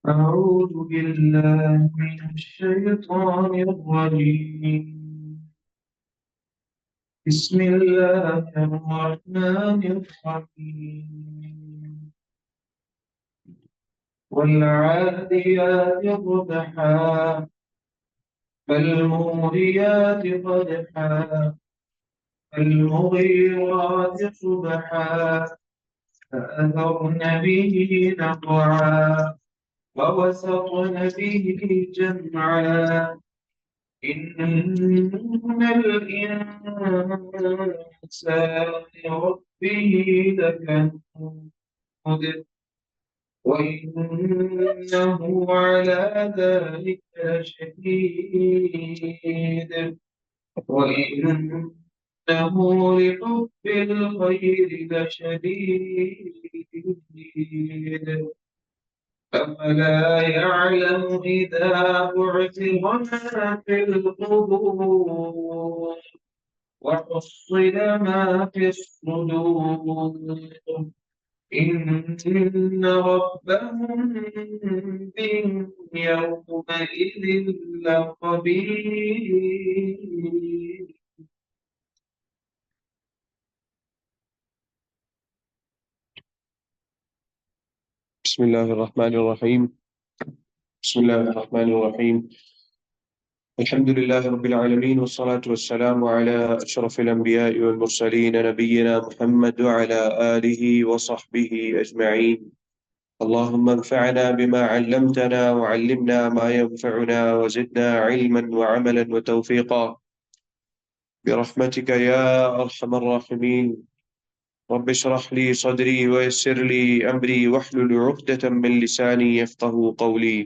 أعوذ بالله من الشيطان الرجيم. بسم الله الرحمن الرحيم. والعاديات ضبحا فالموريات قدحا فالمغيرات صبحا فأثرن به نقعا ووسطن به جمعا إن الإنسان لربه لكنود وإنه على ذلك لشهيد وإنه لحب الخير لشديد أفلا يعلم إذا بعثر ما في القبور وحصل ما في الصدور إن ربهم بهم يومئذ لخبير. بسم الله الرحمن الرحيم. بسم الله الرحمن الرحيم. الحمد لله رب العالمين والصلاة والسلام على أشرف الأنبياء والمرسلين نبينا محمد وعلى آله وصحبه أجمعين. اللهم انفعنا بما علمتنا وعلمنا ما ينفعنا وزدنا علما وعملا وتوفيقا برحمتك يا أرحم الراحمين. رب اشرح لي صدري ويسر لي أمري واحلل عقدة من لساني يفقه قولي.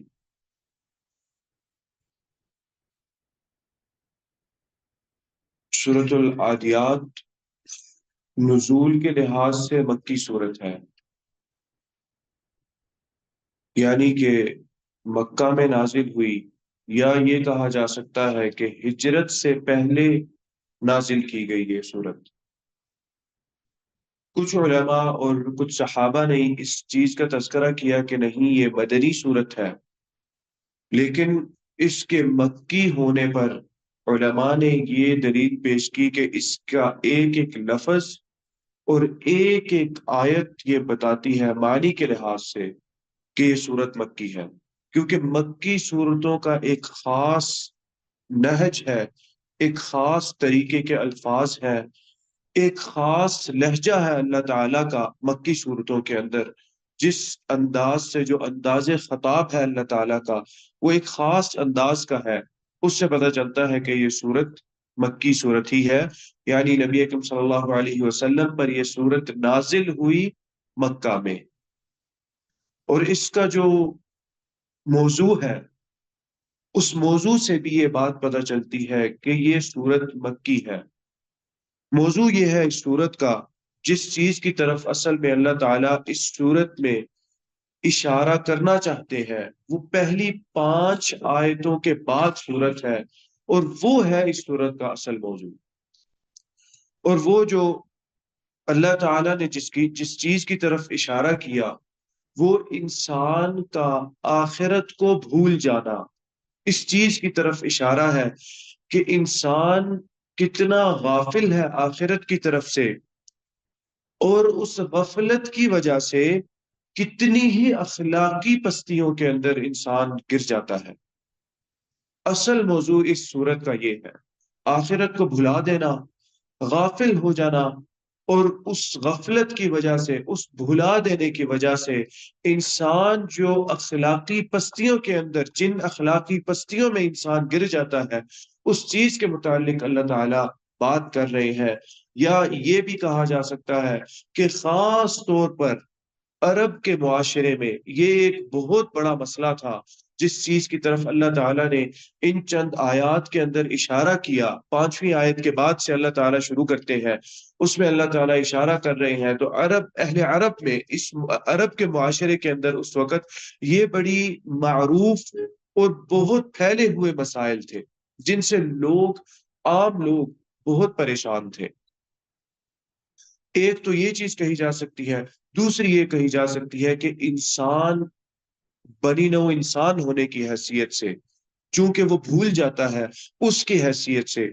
سورة العادیات نزول کے لحاظ سے مکی صورت ہے، یعنی کہ مکہ میں نازل ہوئی، یا یہ کہا جا سکتا ہے کہ ہجرت سے پہلے نازل کی گئی یہ صورت۔ کچھ علماء اور کچھ صحابہ نے اس چیز کا تذکرہ کیا کہ نہیں یہ مدنی صورت ہے، لیکن اس کے مکی ہونے پر علماء نے یہ دلیل پیش کی کہ اس کا ایک ایک لفظ اور ایک ایک آیت یہ بتاتی ہے معنی کے لحاظ سے کہ یہ صورت مکی ہے، کیونکہ مکی صورتوں کا ایک خاص نہج ہے، ایک خاص طریقے کے الفاظ ہیں، ایک خاص لہجہ ہے اللہ تعالیٰ کا مکی صورتوں کے اندر، جس انداز سے جو انداز خطاب ہے اللہ تعالیٰ کا وہ ایک خاص انداز کا ہے۔ اس سے پتہ چلتا ہے کہ یہ صورت مکی صورت ہی ہے، یعنی نبی اکرم صلی اللہ علیہ وسلم پر یہ صورت نازل ہوئی مکہ میں۔ اور اس کا جو موضوع ہے اس موضوع سے بھی یہ بات پتہ چلتی ہے کہ یہ صورت مکی ہے۔ موضوع یہ ہے اس صورت کا، جس چیز کی طرف اصل میں اللہ تعالیٰ اس صورت میں اشارہ کرنا چاہتے ہیں وہ پہلی 5 آیتوں کے بعد صورت ہے، اور وہ ہے اس صورت کا اصل موضوع۔ اور وہ جو اللہ تعالیٰ نے جس چیز کی طرف اشارہ کیا وہ انسان کا آخرت کو بھول جانا، اس چیز کی طرف اشارہ ہے کہ انسان کتنا غافل ہے آخرت کی طرف سے، اور اس غفلت کی وجہ سے کتنی ہی اخلاقی پستیوں کے اندر انسان گر جاتا ہے۔ اصل موضوع اس صورت کا یہ ہے، آخرت کو بھلا دینا، غافل ہو جانا، اور اس غفلت کی وجہ سے، اس بھلا دینے کی وجہ سے انسان جو اخلاقی پستیوں کے اندر، جن اخلاقی پستیوں میں انسان گر جاتا ہے، اس چیز کے متعلق اللہ تعالیٰ بات کر رہے ہیں۔ یا یہ بھی کہا جا سکتا ہے کہ خاص طور پر عرب کے معاشرے میں یہ ایک بہت بڑا مسئلہ تھا، جس چیز کی طرف اللہ تعالیٰ نے ان چند آیات کے اندر اشارہ کیا۔ 5ویں آیت کے بعد سے اللہ تعالیٰ شروع کرتے ہیں، اس میں اللہ تعالیٰ اشارہ کر رہے ہیں۔ تو اہل عرب میں، اس عرب کے معاشرے کے اندر اس وقت یہ بڑی معروف اور بہت پھیلے ہوئے مسائل تھے، جن سے عام لوگ بہت پریشان تھے۔ ایک تو یہ چیز کہی جا سکتی ہے، دوسری یہ کہی جا سکتی ہے کہ انسان بنی نوع انسان ہونے کی حیثیت سے، چونکہ وہ بھول جاتا ہے اس کی حیثیت سے،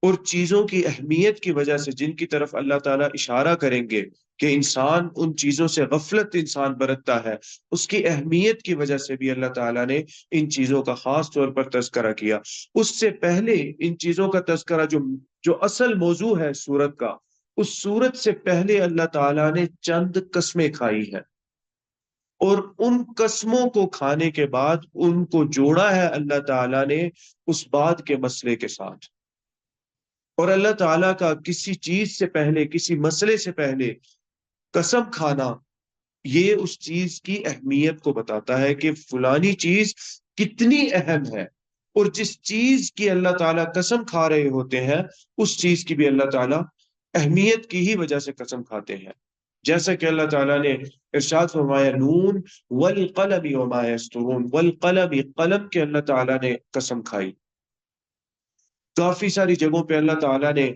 اور چیزوں کی اہمیت کی وجہ سے جن کی طرف اللہ تعالیٰ اشارہ کریں گے کہ انسان ان چیزوں سے غفلت انسان برتتا ہے، اس کی اہمیت کی وجہ سے بھی اللہ تعالیٰ نے ان چیزوں کا خاص طور پر تذکرہ کیا۔ اس سے پہلے ان چیزوں کا تذکرہ جو اصل موضوع ہے سورت کا، اس سورت سے پہلے اللہ تعالیٰ نے چند قسمیں کھائی ہیں، اور ان قسموں کو کھانے کے بعد ان کو جوڑا ہے اللہ تعالیٰ نے اس بات کے مسئلے کے ساتھ۔ اور اللہ تعالیٰ کا کسی چیز سے پہلے، کسی مسئلے سے پہلے قسم کھانا، یہ اس چیز کی اہمیت کو بتاتا ہے کہ فلانی چیز کتنی اہم ہے، اور جس چیز کی اللہ تعالیٰ قسم کھا رہے ہوتے ہیں اس چیز کی بھی اللہ تعالیٰ اہمیت کی ہی وجہ سے قسم کھاتے ہیں۔ جیسا کہ اللہ تعالیٰ نے ارشاد فرمایا نون والقلم وما یسطرون، والقلم، قلم کے اللہ تعالیٰ نے قسم کھائی۔ کافی ساری جگہوں پہ اللہ تعالیٰ نے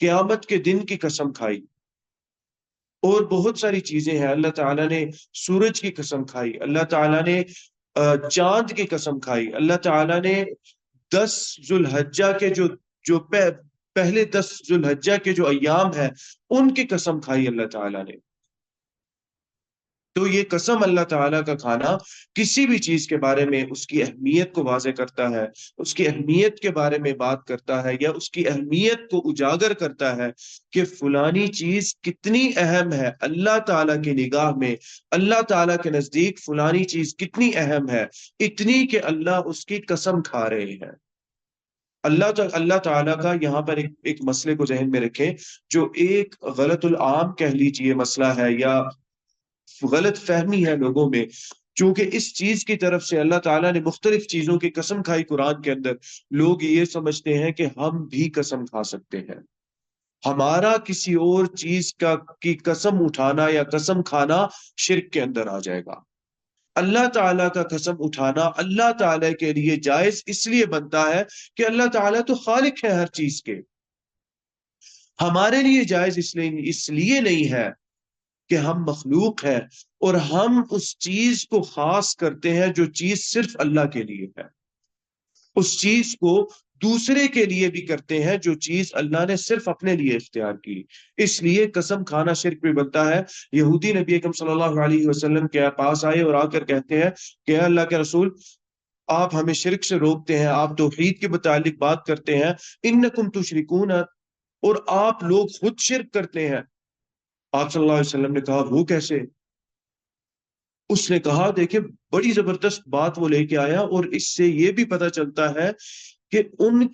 قیامت کے دن کی قسم کھائی، اور بہت ساری چیزیں ہیں۔ اللہ تعالیٰ نے سورج کی قسم کھائی، اللہ تعالیٰ نے چاند کی قسم کھائی، اللہ تعالیٰ نے 10 ذوالحجہ کے جو پہلے 10 ذوالحجہ کے جو ایام ہیں ان کی قسم کھائی اللہ تعالیٰ نے۔ تو یہ قسم اللہ تعالیٰ کا کھانا کسی بھی چیز کے بارے میں اس کی اہمیت کو واضح کرتا ہے، اس کی اہمیت کے بارے میں بات کرتا ہے، یا اس کی اہمیت کو اجاگر کرتا ہے کہ فلانی چیز کتنی اہم ہے اللہ تعالیٰ کی نگاہ میں، اللہ تعالیٰ کے نزدیک فلانی چیز کتنی اہم ہے، اتنی کہ اللہ اس کی قسم کھا رہے ہیں۔ اللہ تعالیٰ کا یہاں پر ایک مسئلے کو ذہن میں رکھیں، جو ایک غلط العام کہہ لیجئے مسئلہ ہے یا غلط فہمی ہے لوگوں میں، چونکہ اس چیز کی طرف سے اللہ تعالیٰ نے مختلف چیزوں کی قسم کھائی قرآن کے اندر، لوگ یہ سمجھتے ہیں کہ ہم بھی قسم کھا سکتے ہیں۔ ہمارا کسی اور چیز کی قسم اٹھانا یا قسم کھانا شرک کے اندر آ جائے گا۔ اللہ تعالیٰ کا قسم اٹھانا اللہ تعالیٰ کے لیے جائز اس لیے بنتا ہے کہ اللہ تعالیٰ تو خالق ہے ہر چیز کے، ہمارے لیے جائز اس لیے نہیں ہے کہ ہم مخلوق ہیں اور ہم اس چیز کو خاص کرتے ہیں جو چیز صرف اللہ کے لیے ہے، اس چیز کو دوسرے کے لیے بھی کرتے ہیں جو چیز اللہ نے صرف اپنے لیے اختیار کی۔ اس لیے قسم کھانا شرک بھی بنتا ہے۔ یہودی نبی اکرم صلی اللہ علیہ وسلم کے پاس آئے اور آ کر کہتے ہیں کہ اے اللہ کے رسول، آپ ہمیں شرک سے روکتے ہیں، آپ توحید کے متعلق بات کرتے ہیں، انکم تشرکون، اور آپ لوگ خود شرک کرتے ہیں۔ آپ صلی اللہ علیہ وسلم نے کہا وہ کیسے؟ اس نے کہا دیکھیں بڑی زبردست بات وہ لے کے آیا، اور اس سے یہ بھی پتہ چلتا ہے کہ ان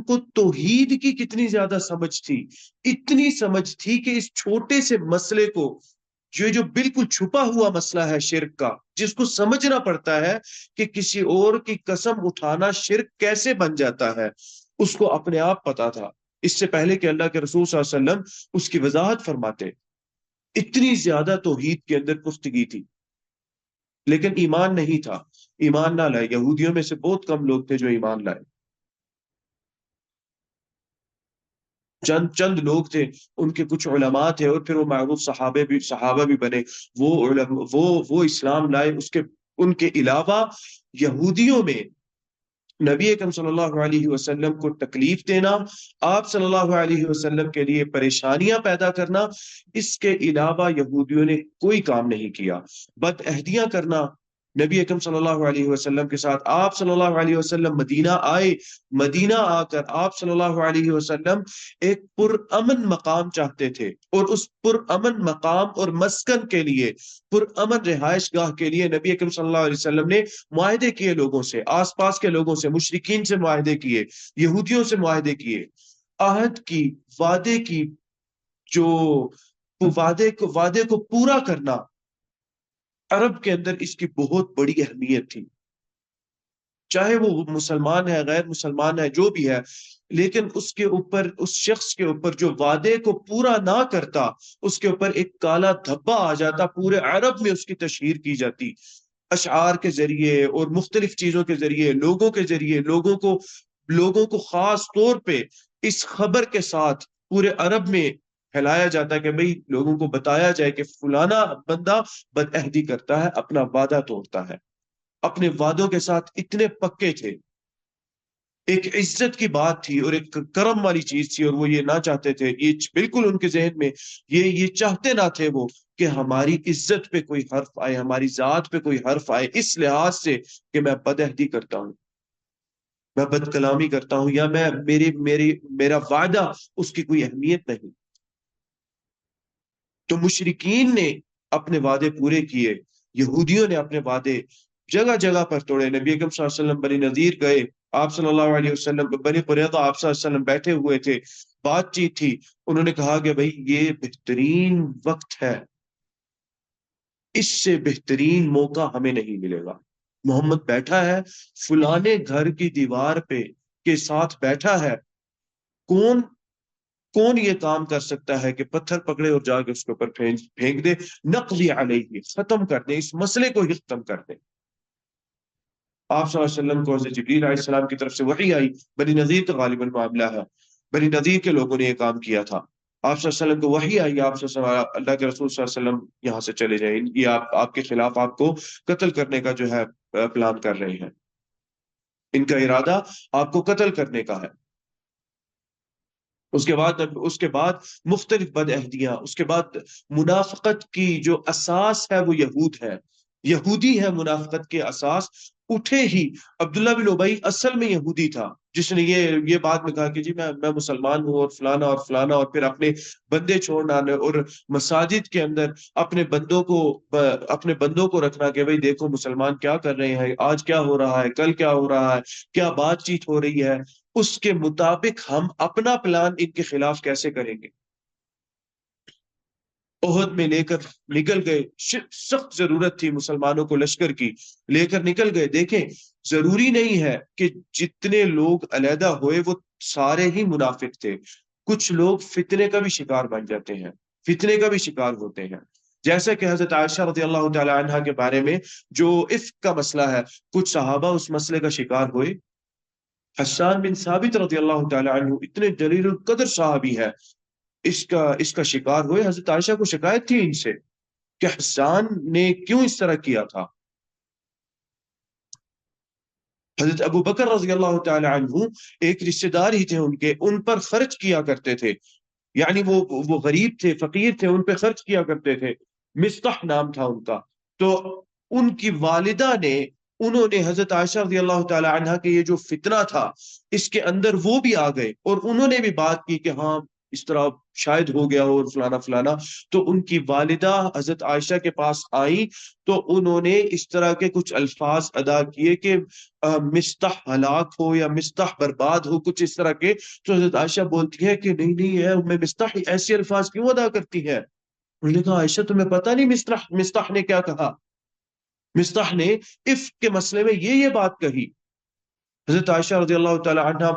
کو توحید کی کتنی زیادہ سمجھ تھی، اتنی سمجھ تھی کہ اس چھوٹے سے مسئلے کو، جو بالکل چھپا ہوا مسئلہ ہے شرک کا، جس کو سمجھنا پڑتا ہے کہ کسی اور کی قسم اٹھانا شرک کیسے بن جاتا ہے، اس کو اپنے آپ پتا تھا، اس سے پہلے کہ اللہ کے رسول صلی اللہ علیہ وسلم اس کی وضاحت فرماتے۔ اتنی زیادہ توحید کے اندر پختگی تھی، لیکن ایمان نہیں تھا، ایمان نہ لائے۔ یہودیوں میں سے بہت کم لوگ تھے جو ایمان لائے، چند لوگ تھے، ان کے کچھ علماء تھے، اور پھر وہ معروف صحابہ بھی بنے، وہ اسلام لائے۔ ان کے علاوہ یہودیوں میں نبی اکرم صلی اللہ علیہ وسلم کو تکلیف دینا، آپ صلی اللہ علیہ وسلم کے لیے پریشانیاں پیدا کرنا، اس کے علاوہ یہودیوں نے کوئی کام نہیں کیا۔ بد عہدیاں کرنا نبی اکرم صلی اللہ علیہ وسلم کے ساتھ۔ آپ صلی اللہ علیہ وسلم مدینہ آئے، مدینہ آ کر آپ صلی اللہ علیہ وسلم ایک پرامن مقام چاہتے تھے، اور اس پرامن مقام اور مسکن کے لیے، پرامن رہائش گاہ کے لیے نبی اکرم صلی اللہ علیہ وسلم نے معاہدے کیے، لوگوں سے، آس پاس کے لوگوں سے، مشرکین سے معاہدے کیے، یہودیوں سے معاہدے کیے۔ عہد کی، وعدے کی، جو وعدے کو پورا کرنا، عرب کے اندر اس کی بہت بڑی اہمیت تھی، چاہے وہ مسلمان ہے، غیر مسلمان ہے، جو بھی ہے، لیکن اس کے اوپر، اس شخص کے اوپر جو وعدے کو پورا نہ کرتا، اس کے اوپر ایک کالا دھبا آ جاتا، پورے عرب میں اس کی تشہیر کی جاتی، اشعار کے ذریعے اور مختلف چیزوں کے ذریعے، لوگوں کے ذریعے، لوگوں کو خاص طور پہ اس خبر کے ساتھ پورے عرب میں پھیلایا جاتا ہے کہ بھئی لوگوں کو بتایا جائے کہ فلانا بندہ بد عہدی کرتا ہے، اپنا وعدہ توڑتا ہے۔ اپنے وعدوں کے ساتھ اتنے پکے تھے، ایک عزت کی بات تھی اور ایک کرم والی چیز تھی، اور وہ یہ نہ چاہتے تھے، یہ بالکل ان کے ذہن میں یہ چاہتے نہ تھے وہ کہ ہماری عزت پہ کوئی حرف آئے، ہماری ذات پہ کوئی حرف آئے، اس لحاظ سے کہ میں بدعہدی کرتا ہوں، میں بد کلامی کرتا ہوں، یا میرا وعدہ اس کی کوئی اہمیت نہیں۔ تو مشرکین نے اپنے وعدے پورے کیے، یہودیوں نے اپنے وعدے جگہ جگہ پر توڑے۔ نبی اکرم صلی اللہ علیہ وسلم بنی نذیر گئے، آپ صلی اللہ علیہ وسلم بنی قریظہ، آپ صلی اللہ علیہ وسلم بیٹھے ہوئے تھے، بات چیت تھی، انہوں نے کہا کہ بھائی یہ بہترین وقت ہے، اس سے بہترین موقع ہمیں نہیں ملے گا۔ محمد بیٹھا ہے فلانے گھر کی دیوار پہ کے ساتھ بیٹھا ہے، کون کون یہ کام کر سکتا ہے کہ پتھر پکڑے اور جا کے اس کے اوپر پھینک دے، نقضی علیہ، ختم کر دے، اس مسئلے کو ہی ختم کر دے۔ آپ صلی اللہ علیہ وسلم کو حضرت جبریل علیہ السلام کی طرف سے وحی آئی، بنی نذیر کا غالباً معاملہ ہے، بنی نذیر کے لوگوں نے یہ کام کیا تھا، آپ صلی اللہ علیہ وسلم کو وحی آئی، آپ صلی اللہ علیہ وسلم، اللہ کے رسول صلی اللہ علیہ وسلم یہاں سے چلے جائیں، یہ آپ کے خلاف آپ کو قتل کرنے کا جو ہے پلان کر رہے ہیں، ان کا ارادہ آپ کو قتل کرنے کا ہے۔ اس کے بعد مختلف بد عہدیاں، اس کے بعد منافقت کی جو اساس ہے وہ یہود ہے، یہودی ہے منافقت کے اساس۔ اٹھے ہی عبداللہ بن ابی اصل میں یہودی تھا، جس نے یہ بات میں کہا کہ جی میں مسلمان ہوں اور فلانا اور فلانا، اور پھر اپنے بندے چھوڑنا اور مساجد کے اندر اپنے بندوں کو رکھنا کہ بھائی دیکھو مسلمان کیا کر رہے ہیں، آج کیا ہو رہا ہے، کل کیا ہو رہا ہے، کیا بات چیت ہو رہی ہے، اس کے مطابق ہم اپنا پلان ان کے خلاف کیسے کریں گے۔ عہد میں لے کر نکل گئے، سخت ضرورت تھی مسلمانوں کو لشکر کی، لے کر نکل گئے۔ دیکھیں ضروری نہیں ہے کہ جتنے لوگ علیحدہ ہوئے وہ سارے ہی منافق تھے، کچھ لوگ فتنے کا بھی شکار بن جاتے ہیں، فتنے کا بھی شکار ہوتے ہیں، جیسا کہ حضرت عائشہ رضی اللہ تعالی عنہا کے بارے میں جو عفق کا مسئلہ ہے، کچھ صحابہ اس مسئلے کا شکار ہوئے۔ حسان بن ثابت رضی اللہ تعالی عنہ اتنے جلیل القدر صحابی ہے، اس کا شکار ہوئے۔ حضرت عائشہ کو شکایت تھی ان سے کہ حسان نے کیوں اس طرح کیا تھا۔ حضرت ابو بکر رضی اللہ تعالی عنہ ایک رشتہ دار ہی تھے ان کے، ان پر خرچ کیا کرتے تھے، یعنی وہ غریب تھے، فقیر تھے، ان پہ خرچ کیا کرتے تھے، مستح نام تھا ان کا۔ تو ان کی والدہ نے، انہوں نے حضرت عائشہ رضی اللہ تعالی عنہ کے یہ جو فتنہ تھا اس کے اندر وہ بھی آ گئے، اور انہوں نے بھی بات کی کہ ہاں اس طرح شاید ہو گیا ہو فلانا فلانا۔ تو ان کی والدہ حضرت عائشہ کے پاس آئیں تو انہوں نے اس طرح کے کچھ الفاظ ادا کیے کہ مستح ہلاک ہو یا مستح برباد ہو، کچھ اس طرح کے۔ تو حضرت عائشہ بولتی ہے کہ نہیں نہیں ہے، میں مستح ایسے الفاظ کیوں ادا کرتی ہے؟ انہوں نے کہا عائشہ تمہیں پتہ نہیں مستح نے کیا کہا؟ مستح نے عفق کے مسئلے میں یہ بات کہی۔ حضرت عائشہ رضی اللہ تعالی عنہ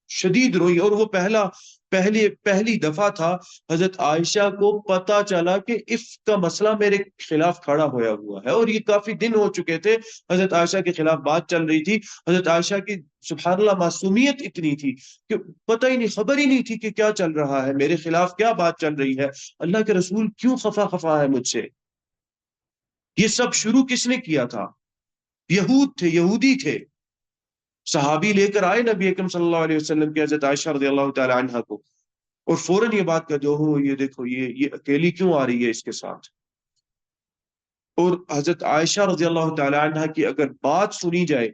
شدید روئی، اور وہ پہلی دفعہ تھا حضرت عائشہ کو پتا چلا کہ عفق کا مسئلہ میرے خلاف کھڑا ہوا ہے، اور یہ کافی دن ہو چکے تھے حضرت عائشہ کے خلاف بات چل رہی تھی۔ حضرت عائشہ کی سبحان اللہ معصومیت اتنی تھی کہ پتہ ہی نہیں، خبر ہی نہیں تھی کہ کیا چل رہا ہے، میرے خلاف کیا بات چل رہی ہے، اللہ کے رسول کیوں خفا ہے مجھ سے۔ یہ سب شروع کس نے کیا تھا؟ یہود تھے، یہودی تھے۔ صحابی لے کر آئے نبی اکرم صلی اللہ علیہ وسلم کی حضرت عائشہ رضی اللہ تعالی عنہ کو، اور فوراً یہ بات کہا جو ہو، یہ دیکھو یہ اکیلی کیوں آ رہی ہے اس کے ساتھ۔ اور حضرت عائشہ رضی اللہ تعالی عنہ کی اگر بات سنی جائے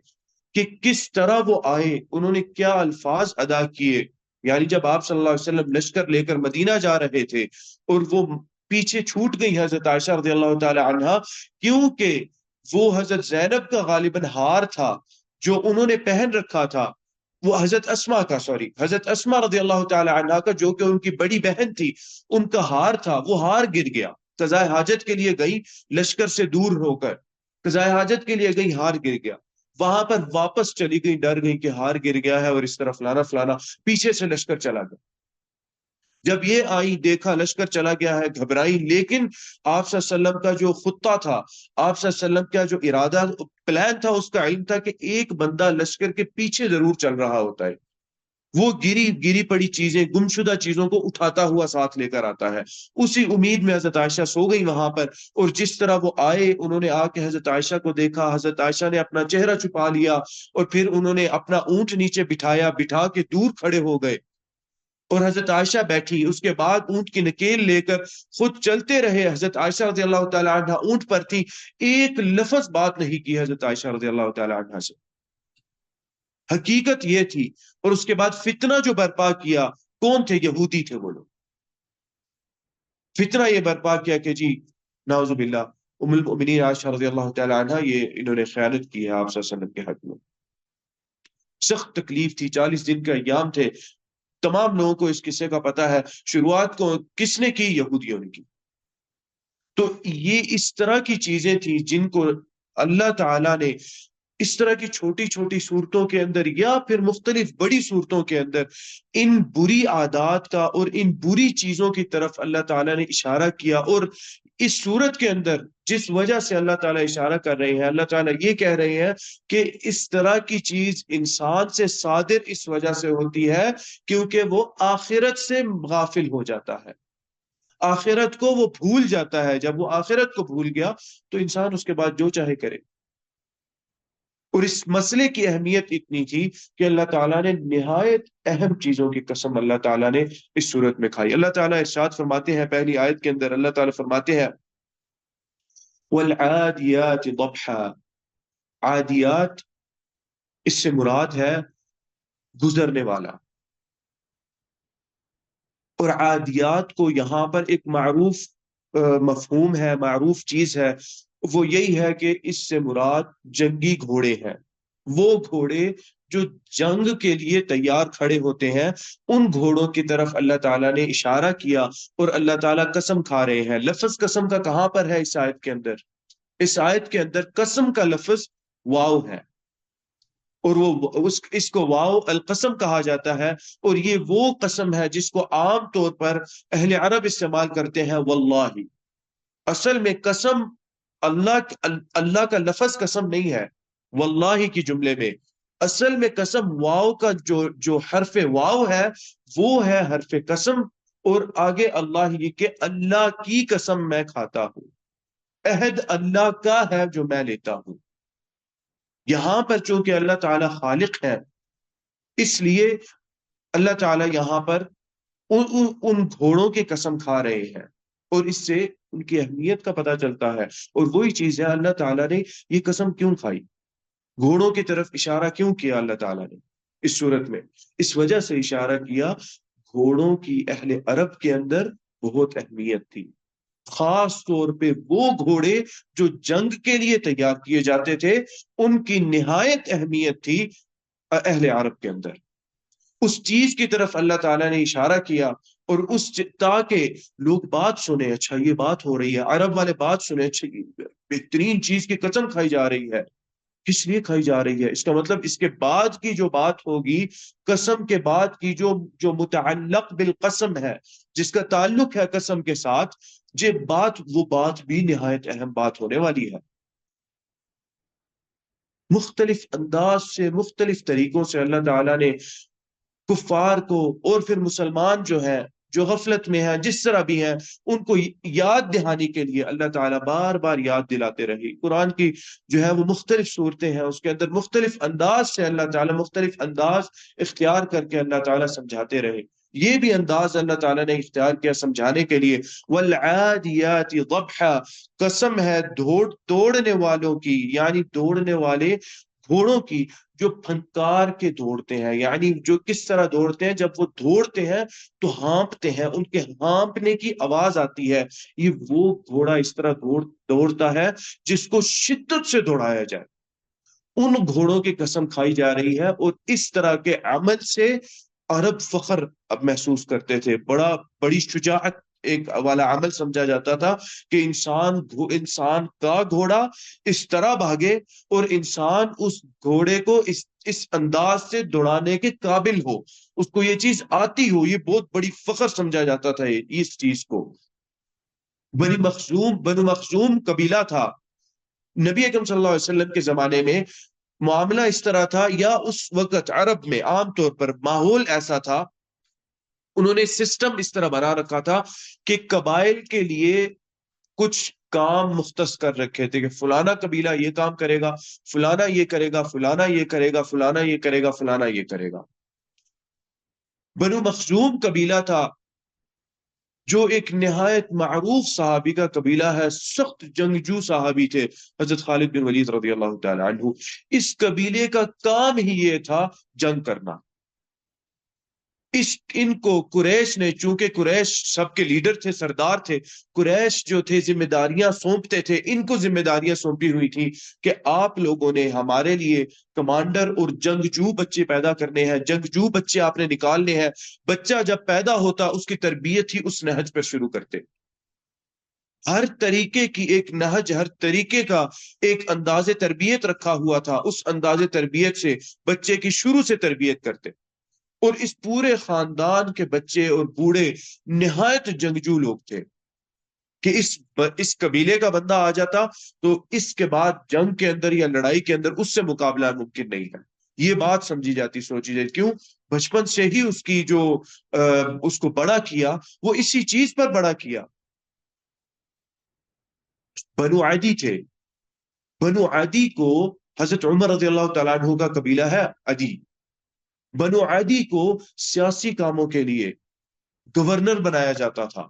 کہ کس طرح وہ آئے، انہوں نے کیا الفاظ ادا کیے، یعنی جب آپ صلی اللہ علیہ وسلم لشکر لے کر مدینہ جا رہے تھے اور وہ پیچھے چھوٹ گئی حضرت عائشہ رضی اللہ تعالی عنہ، کیونکہ وہ حضرت زینب کا غالباً ہار تھا جو انہوں نے پہن رکھا تھا، وہ حضرت اسما رضی اللہ تعالی عنہ کا، جو کہ ان کی بڑی بہن تھی، ان کا ہار تھا، وہ ہار گر گیا۔ قضاء حاجت کے لیے گئی لشکر سے دور ہو کر، قضاء حاجت کے لیے گئی، ہار گر گیا، وہاں پر واپس چلی گئی، ڈر گئی کہ ہار گر گیا ہے اور اس طرح فلانا فلانا، پیچھے سے لشکر چلا گیا۔ جب یہ آئی دیکھا لشکر چلا گیا ہے، گھبرائی، لیکن آپ صلی اللہ علیہ وسلم کا جو خطہ تھا، آپ صلی اللہ علیہ وسلم کا جو ارادہ پلان تھا، اس کا علم تھا کہ ایک بندہ لشکر کے پیچھے ضرور چل رہا ہوتا ہے، وہ گری پڑی چیزیں، گمشدہ چیزوں کو اٹھاتا ہوا ساتھ لے کر آتا ہے۔ اسی امید میں حضرت عائشہ سو گئی وہاں پر، اور جس طرح وہ آئے، انہوں نے آ کے حضرت عائشہ کو دیکھا، حضرت عائشہ نے اپنا چہرہ چھپا لیا، اور پھر انہوں نے اپنا اونٹ نیچے بٹھایا، بٹھا کے دور کھڑے ہو گئے، اور حضرت عائشہ بیٹھی۔ اس کے بعد اونٹ کی نکیل لے کر خود چلتے رہے۔ حضرت عائشہ رضی اللہ تعالی عنہ اونٹ پر تھی، ایک لفظ بات نہیں کی حضرت عائشہ رضی اللہ تعالی عنہ سے۔ حقیقت یہ تھی۔ اور اس کے بعد فتنہ جو برپا کیا، کون تھے؟ یہودی تھے وہ لوگ۔ فتنہ یہ برپا کیا کہ جی نعوذ باللہ ام المؤمنین عائشہ رضی اللہ تعالی عنہ یہ انہوں نے خیانت کی ہے آپ صلی اللہ علیہ وسلم کے حق میں۔ سخت تکلیف تھی، 40 دن کا ایام تھے۔ تمام لوگوں کو اس قصے کا پتہ ہے۔ شروعات کو کس نے کی؟ یہودیوں نے کی۔ تو یہ اس طرح کی چیزیں تھیں جن کو اللہ تعالیٰ نے اس طرح کی چھوٹی چھوٹی صورتوں کے اندر یا پھر مختلف بڑی صورتوں کے اندر ان بری عادات کا اور ان بری چیزوں کی طرف اللہ تعالیٰ نے اشارہ کیا۔ اور اس صورت کے اندر جس وجہ سے اللہ تعالیٰ اشارہ کر رہے ہیں، اللہ تعالیٰ یہ کہہ رہے ہیں کہ اس طرح کی چیز انسان سے صادر اس وجہ سے ہوتی ہے کیونکہ وہ آخرت سے غافل ہو جاتا ہے، آخرت کو وہ بھول جاتا ہے۔ جب وہ آخرت کو بھول گیا تو انسان اس کے بعد جو چاہے کرے۔ اور اس مسئلے کی اہمیت اتنی تھی کہ اللہ تعالیٰ نے نہایت اہم چیزوں کی قسم اللہ تعالیٰ نے اس صورت میں کھائی۔ اللہ تعالیٰ ارشاد فرماتے ہیں پہلی آیت کے اندر، اللہ تعالیٰ فرماتے ہیں وَالْعَادِيَاتِ ضَبْحًا، عادیات اس سے مراد ہے گزرنے والا۔ اور عادیات کو یہاں پر ایک معروف مفہوم ہے، معروف چیز ہے، وہ یہی ہے کہ اس سے مراد جنگی گھوڑے ہیں۔ وہ گھوڑے جو جنگ کے لیے تیار کھڑے ہوتے ہیں، ان گھوڑوں کی طرف اللہ تعالیٰ نے اشارہ کیا، اور اللہ تعالیٰ قسم کھا رہے ہیں۔ لفظ قسم کا کہاں پر ہے اس آیت کے اندر؟ اس آیت کے اندر قسم کا لفظ واو ہے، اور وہ اس کو واو القسم کہا جاتا ہے، اور یہ وہ قسم ہے جس کو عام طور پر اہل عرب استعمال کرتے ہیں، واللہ۔ اصل میں قسم اللہ کا لفظ قسم نہیں ہے واللہ کی جملے میں۔ اصل میں قسم واو کا جو حرف واو ہے وہ ہے حرف قسم، اور آگے اللہ یہ کہ اللہ کی قسم میں کھاتا ہوں، عہد اللہ کا ہے جو میں لیتا ہوں۔ یہاں پر چونکہ اللہ تعالیٰ خالق ہے، اس لیے اللہ تعالیٰ یہاں پر ان گھوڑوں کی قسم کھا رہے ہیں، اور اس سے ان کی اہمیت کا پتہ چلتا ہے۔ اور وہی چیز ہے، اللہ تعالیٰ نے یہ قسم کیوں کھائی، گھوڑوں کی طرف اشارہ کیوں کیا اللہ تعالیٰ نے اس صورت میں؟ اس وجہ سے اشارہ کیا، گھوڑوں کی اہل عرب کے اندر بہت اہمیت تھی، خاص طور پہ وہ گھوڑے جو جنگ کے لیے تیار کیے جاتے تھے، ان کی نہایت اہمیت تھی اہل عرب کے اندر۔ اس چیز کی طرف اللہ تعالیٰ نے اشارہ کیا، اور تاکہ لوگ بات سنیں، اچھا یہ بات ہو رہی ہے، عرب والے بات سنیں، اچھا یہ بہترین چیز کی قسم کھائی جا رہی ہے، کس لیے کھائی جا رہی ہے؟ اس کا مطلب اس کے بعد کی جو بات ہوگی، قسم کے بعد کی جو متعلق بالقسم ہے، جس کا تعلق ہے قسم کے ساتھ، وہ بات بھی نہایت اہم بات ہونے والی ہے۔ مختلف انداز سے، مختلف طریقوں سے اللہ تعالیٰ نے کفار کو، اور پھر مسلمان جو ہے جو غفلت میں ہیں، جس طرح بھی ہیں، ان کو یاد دہانی کے لیے اللہ تعالیٰ بار بار یاد دلاتے رہی۔ قرآن کی جو ہے وہ مختلف صورتیں ہیں، اس کے اندر مختلف انداز سے اللہ تعالیٰ مختلف انداز اختیار کر کے اللہ تعالیٰ سمجھاتے رہے۔ یہ بھی انداز اللہ تعالیٰ نے اختیار کیا سمجھانے کے لیے، والعادیات ضبحا، قسم ہے دوڑنے والوں کی، یعنی دوڑنے والے گھوڑوں کی، جو پھنکار کے دوڑتے ہیں، یعنی جو کس طرح دوڑتے ہیں، جب وہ دوڑتے ہیں تو ہانپتے ہیں، ان کے ہانپنے کی آواز آتی ہے۔ یہ وہ گھوڑا اس طرح دوڑتا ہے جس کو شدت سے دوڑایا جائے، ان گھوڑوں کی قسم کھائی جا رہی ہے۔ اور اس طرح کے عمل سے عرب فخر اب محسوس کرتے تھے، بڑی شجاعت ایک والا عمل سمجھا جاتا تھا کہ انسان کا گھوڑا اس طرح بھاگے اور انسان اس گھوڑے کو اس انداز سے دوڑانے کے قابل ہو، اس کو یہ چیز آتی ہو، یہ بہت بڑی فخر سمجھا جاتا تھا اس چیز کو۔ بنو مخزوم قبیلہ تھا نبی اکرم صلی اللہ علیہ وسلم کے زمانے میں، معاملہ اس طرح تھا، یا اس وقت عرب میں عام طور پر ماحول ایسا تھا، انہوں نے سسٹم اس طرح بنا رکھا تھا کہ قبائل کے لیے کچھ کام مختص کر رکھے تھے کہ فلانا قبیلہ یہ کام کرے گا، فلانا یہ کرے گا، فلانا یہ کرے گا، فلانا یہ کرے گا، فلانا یہ کرے گا۔ بنو مخزوم قبیلہ تھا جو ایک نہایت معروف صحابی کا قبیلہ ہے، سخت جنگجو صحابی تھے حضرت خالد بن ولید رضی اللہ تعالی عنہ۔ اس قبیلے کا کام ہی یہ تھا جنگ کرنا۔ ان کو قریش نے، چونکہ قریش سب کے لیڈر تھے، سردار تھے، قریش جو تھے ذمہ داریاں سونپتے تھے، ان کو ذمہ داریاں سونپی ہوئی تھی کہ آپ لوگوں نے ہمارے لیے کمانڈر اور جنگجو بچے پیدا کرنے ہیں، جنگجو بچے آپ نے نکالنے ہیں۔ بچہ جب پیدا ہوتا اس کی تربیت ہی اس نہج پر شروع کرتے، ہر طریقے کی ایک نہج، ہر طریقے کا ایک انداز تربیت رکھا ہوا تھا، اس انداز تربیت سے بچے کی شروع سے تربیت کرتے۔ اور اس پورے خاندان کے بچے اور بوڑھے نہایت جنگجو لوگ تھے کہ اس قبیلے کا بندہ آ جاتا تو اس کے بعد جنگ کے اندر یا لڑائی کے اندر اس سے مقابلہ ممکن نہیں ہے۔ یہ بات سمجھی جاتی، سوچی جاتی، کیوں؟ بچپن سے ہی اس کی جو اس کو بڑا کیا، وہ اسی چیز پر بڑا کیا۔ بنو عدی تھے، بنو عدی کو حضرت عمر رضی اللہ تعالیٰ عنہ کا قبیلہ ہے عدی۔ بنو عدی کو سیاسی کاموں کے لیے گورنر بنایا جاتا تھا،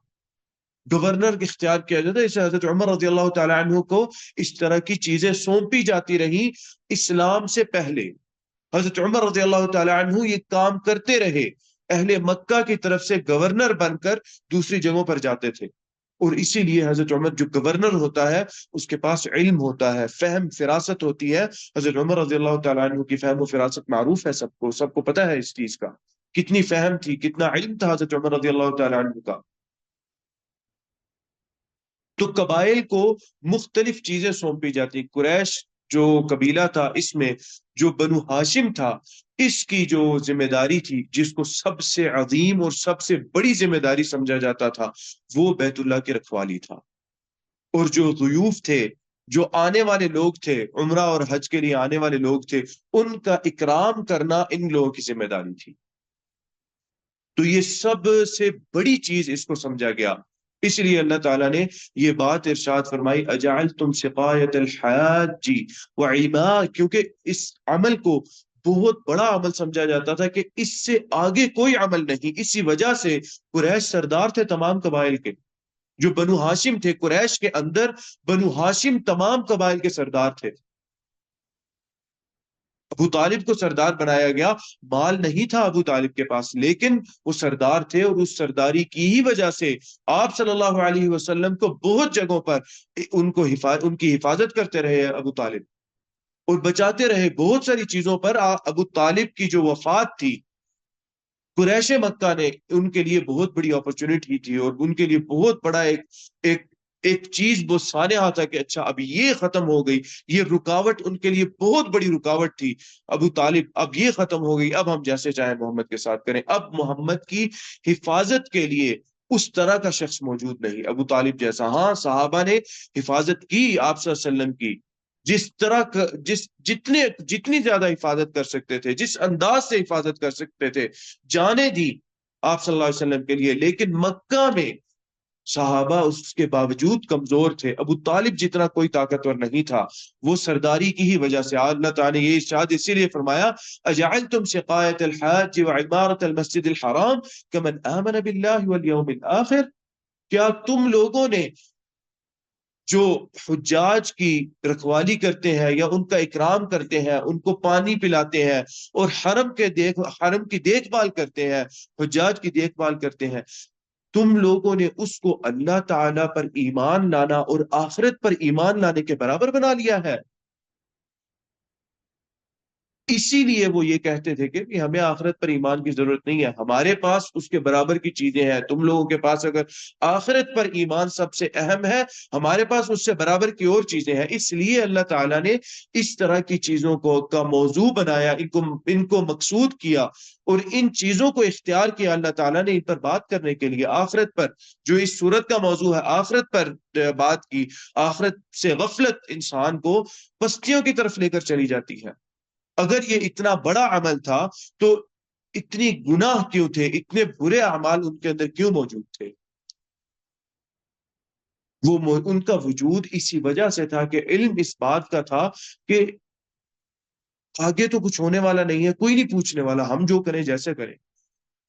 گورنر اختیار کیا جاتا ہے۔ اسے حضرت عمر رضی اللہ تعالی عنہ کو اس طرح کی چیزیں سونپی جاتی رہی اسلام سے پہلے۔ حضرت عمر رضی اللہ تعالی عنہ یہ کام کرتے رہے، اہل مکہ کی طرف سے گورنر بن کر دوسری جگہوں پر جاتے تھے۔ اور اسی لیے حضرت عمر جو گورنر ہوتا ہے اس کے پاس علم ہوتا ہے، فہم فراست ہوتی ہے۔ حضرت عمر رضی اللہ تعالیٰ عنہ کی فہم و فراست معروف ہے، سب کو پتہ ہے اس چیز کا، کتنی فہم تھی، کتنا علم تھا حضرت عمر رضی اللہ تعالیٰ عنہ کا۔ تو قبائل کو مختلف چیزیں سونپی جاتی۔ قریش جو قبیلہ تھا، اس میں جو بنو ہاشم تھا، اس کی جو ذمہ داری تھی، جس کو سب سے عظیم اور سب سے بڑی ذمہ داری سمجھا جاتا تھا، وہ بیت اللہ کی رکھوالی تھا۔ اور جو ضیوف تھے، جو آنے والے لوگ تھے، عمرہ اور حج کے لیے آنے والے لوگ تھے، ان کا اکرام کرنا ان لوگوں کی ذمہ داری تھی۔ تو یہ سب سے بڑی چیز اس کو سمجھا گیا۔ اس لیے اللہ تعالیٰ نے یہ بات ارشاد فرمائی، اجعلتم سقایۃ الحاج وعمار، کیونکہ اس عمل کو بہت بڑا عمل سمجھا جاتا تھا کہ اس سے آگے کوئی عمل نہیں۔ اسی وجہ سے قریش سردار تھے تمام قبائل کے، جو بنو ہاشم تھے قریش کے اندر، بنو ہاشم تمام قبائل کے سردار تھے۔ ابو طالب کو سردار بنایا گیا، مال نہیں تھا ابو طالب کے پاس، لیکن وہ سردار تھے، اور اس سرداری کی ہی وجہ سے آپ صلی اللہ علیہ وسلم کو بہت جگہوں پر ان کی حفاظت کرتے رہے ابو طالب، اور بچاتے رہے بہت ساری چیزوں پر۔ ابو طالب کی جو وفات تھی، قریش مکہ نے ان کے لیے بہت بڑی اپرچونٹی تھی، اور ان کے لیے بہت بڑا ایک چیز وہ سانحہ تھا کہ اچھا اب یہ ختم ہو گئی، یہ رکاوٹ ان کے لیے بہت بڑی رکاوٹ تھی۔ ابو طالب اب یہ ختم ہو گئی، اب ہم جیسے چاہیں محمد کے ساتھ کریں۔ اب محمد کی حفاظت کے لیے اس طرح کا شخص موجود نہیں ابو طالب جیسا۔ ہاں، صحابہ نے حفاظت کی آپ صلی اللہ علیہ وسلم کی، جس طرح جتنی زیادہ حفاظت کر سکتے تھے، جس انداز سے حفاظت کر سکتے تھے، جانیں دی آپ صلی اللہ علیہ وسلم کے لیے۔ لیکن مکہ میں صحابہ اس کے باوجود کمزور تھے، ابو طالب جتنا کوئی طاقتور نہیں تھا، وہ سرداری کی ہی وجہ سے۔ اللہ تعالیٰ نے یہ ارشاد اسی لیے فرمایا، اجعلتم سقایۃ الحاج وعمارۃ المسجد الحرام کمن آمن باللہ والیوم الآخر، کیا تم لوگوں نے جو حجاج کی رکھوالی کرتے ہیں یا ان کا اکرام کرتے ہیں، ان کو پانی پلاتے ہیں، اور حرم کی دیکھ بھال کرتے ہیں، حجاج کی دیکھ بھال کرتے ہیں، تم لوگوں نے اس کو اللہ تعالیٰ پر ایمان لانا اور آخرت پر ایمان لانے کے برابر بنا لیا ہے؟ اسی لیے وہ یہ کہتے تھے کہ ہمیں آخرت پر ایمان کی ضرورت نہیں ہے، ہمارے پاس اس کے برابر کی چیزیں ہیں۔ تم لوگوں کے پاس اگر آخرت پر ایمان سب سے اہم ہے، ہمارے پاس اس سے برابر کی اور چیزیں ہیں۔ اس لیے اللہ تعالیٰ نے اس طرح کی چیزوں کا موضوع بنایا، ان کو مقصود کیا، اور ان چیزوں کو اختیار کیا اللہ تعالیٰ نے ان پر بات کرنے کے لیے۔ آخرت پر، جو اس صورت کا موضوع ہے، آخرت پر بات کی۔ آخرت سے غفلت انسان کو پستیوں کی طرف لے کر چلی جاتی ہے۔ اگر یہ اتنا بڑا عمل تھا تو اتنی گناہ کیوں تھے، اتنے برے اعمال ان کے اندر کیوں موجود تھے؟ ان کا وجود اسی وجہ سے تھا کہ علم اس بات کا تھا کہ آگے تو کچھ ہونے والا نہیں ہے، کوئی نہیں پوچھنے والا، ہم جو کریں جیسے کریں،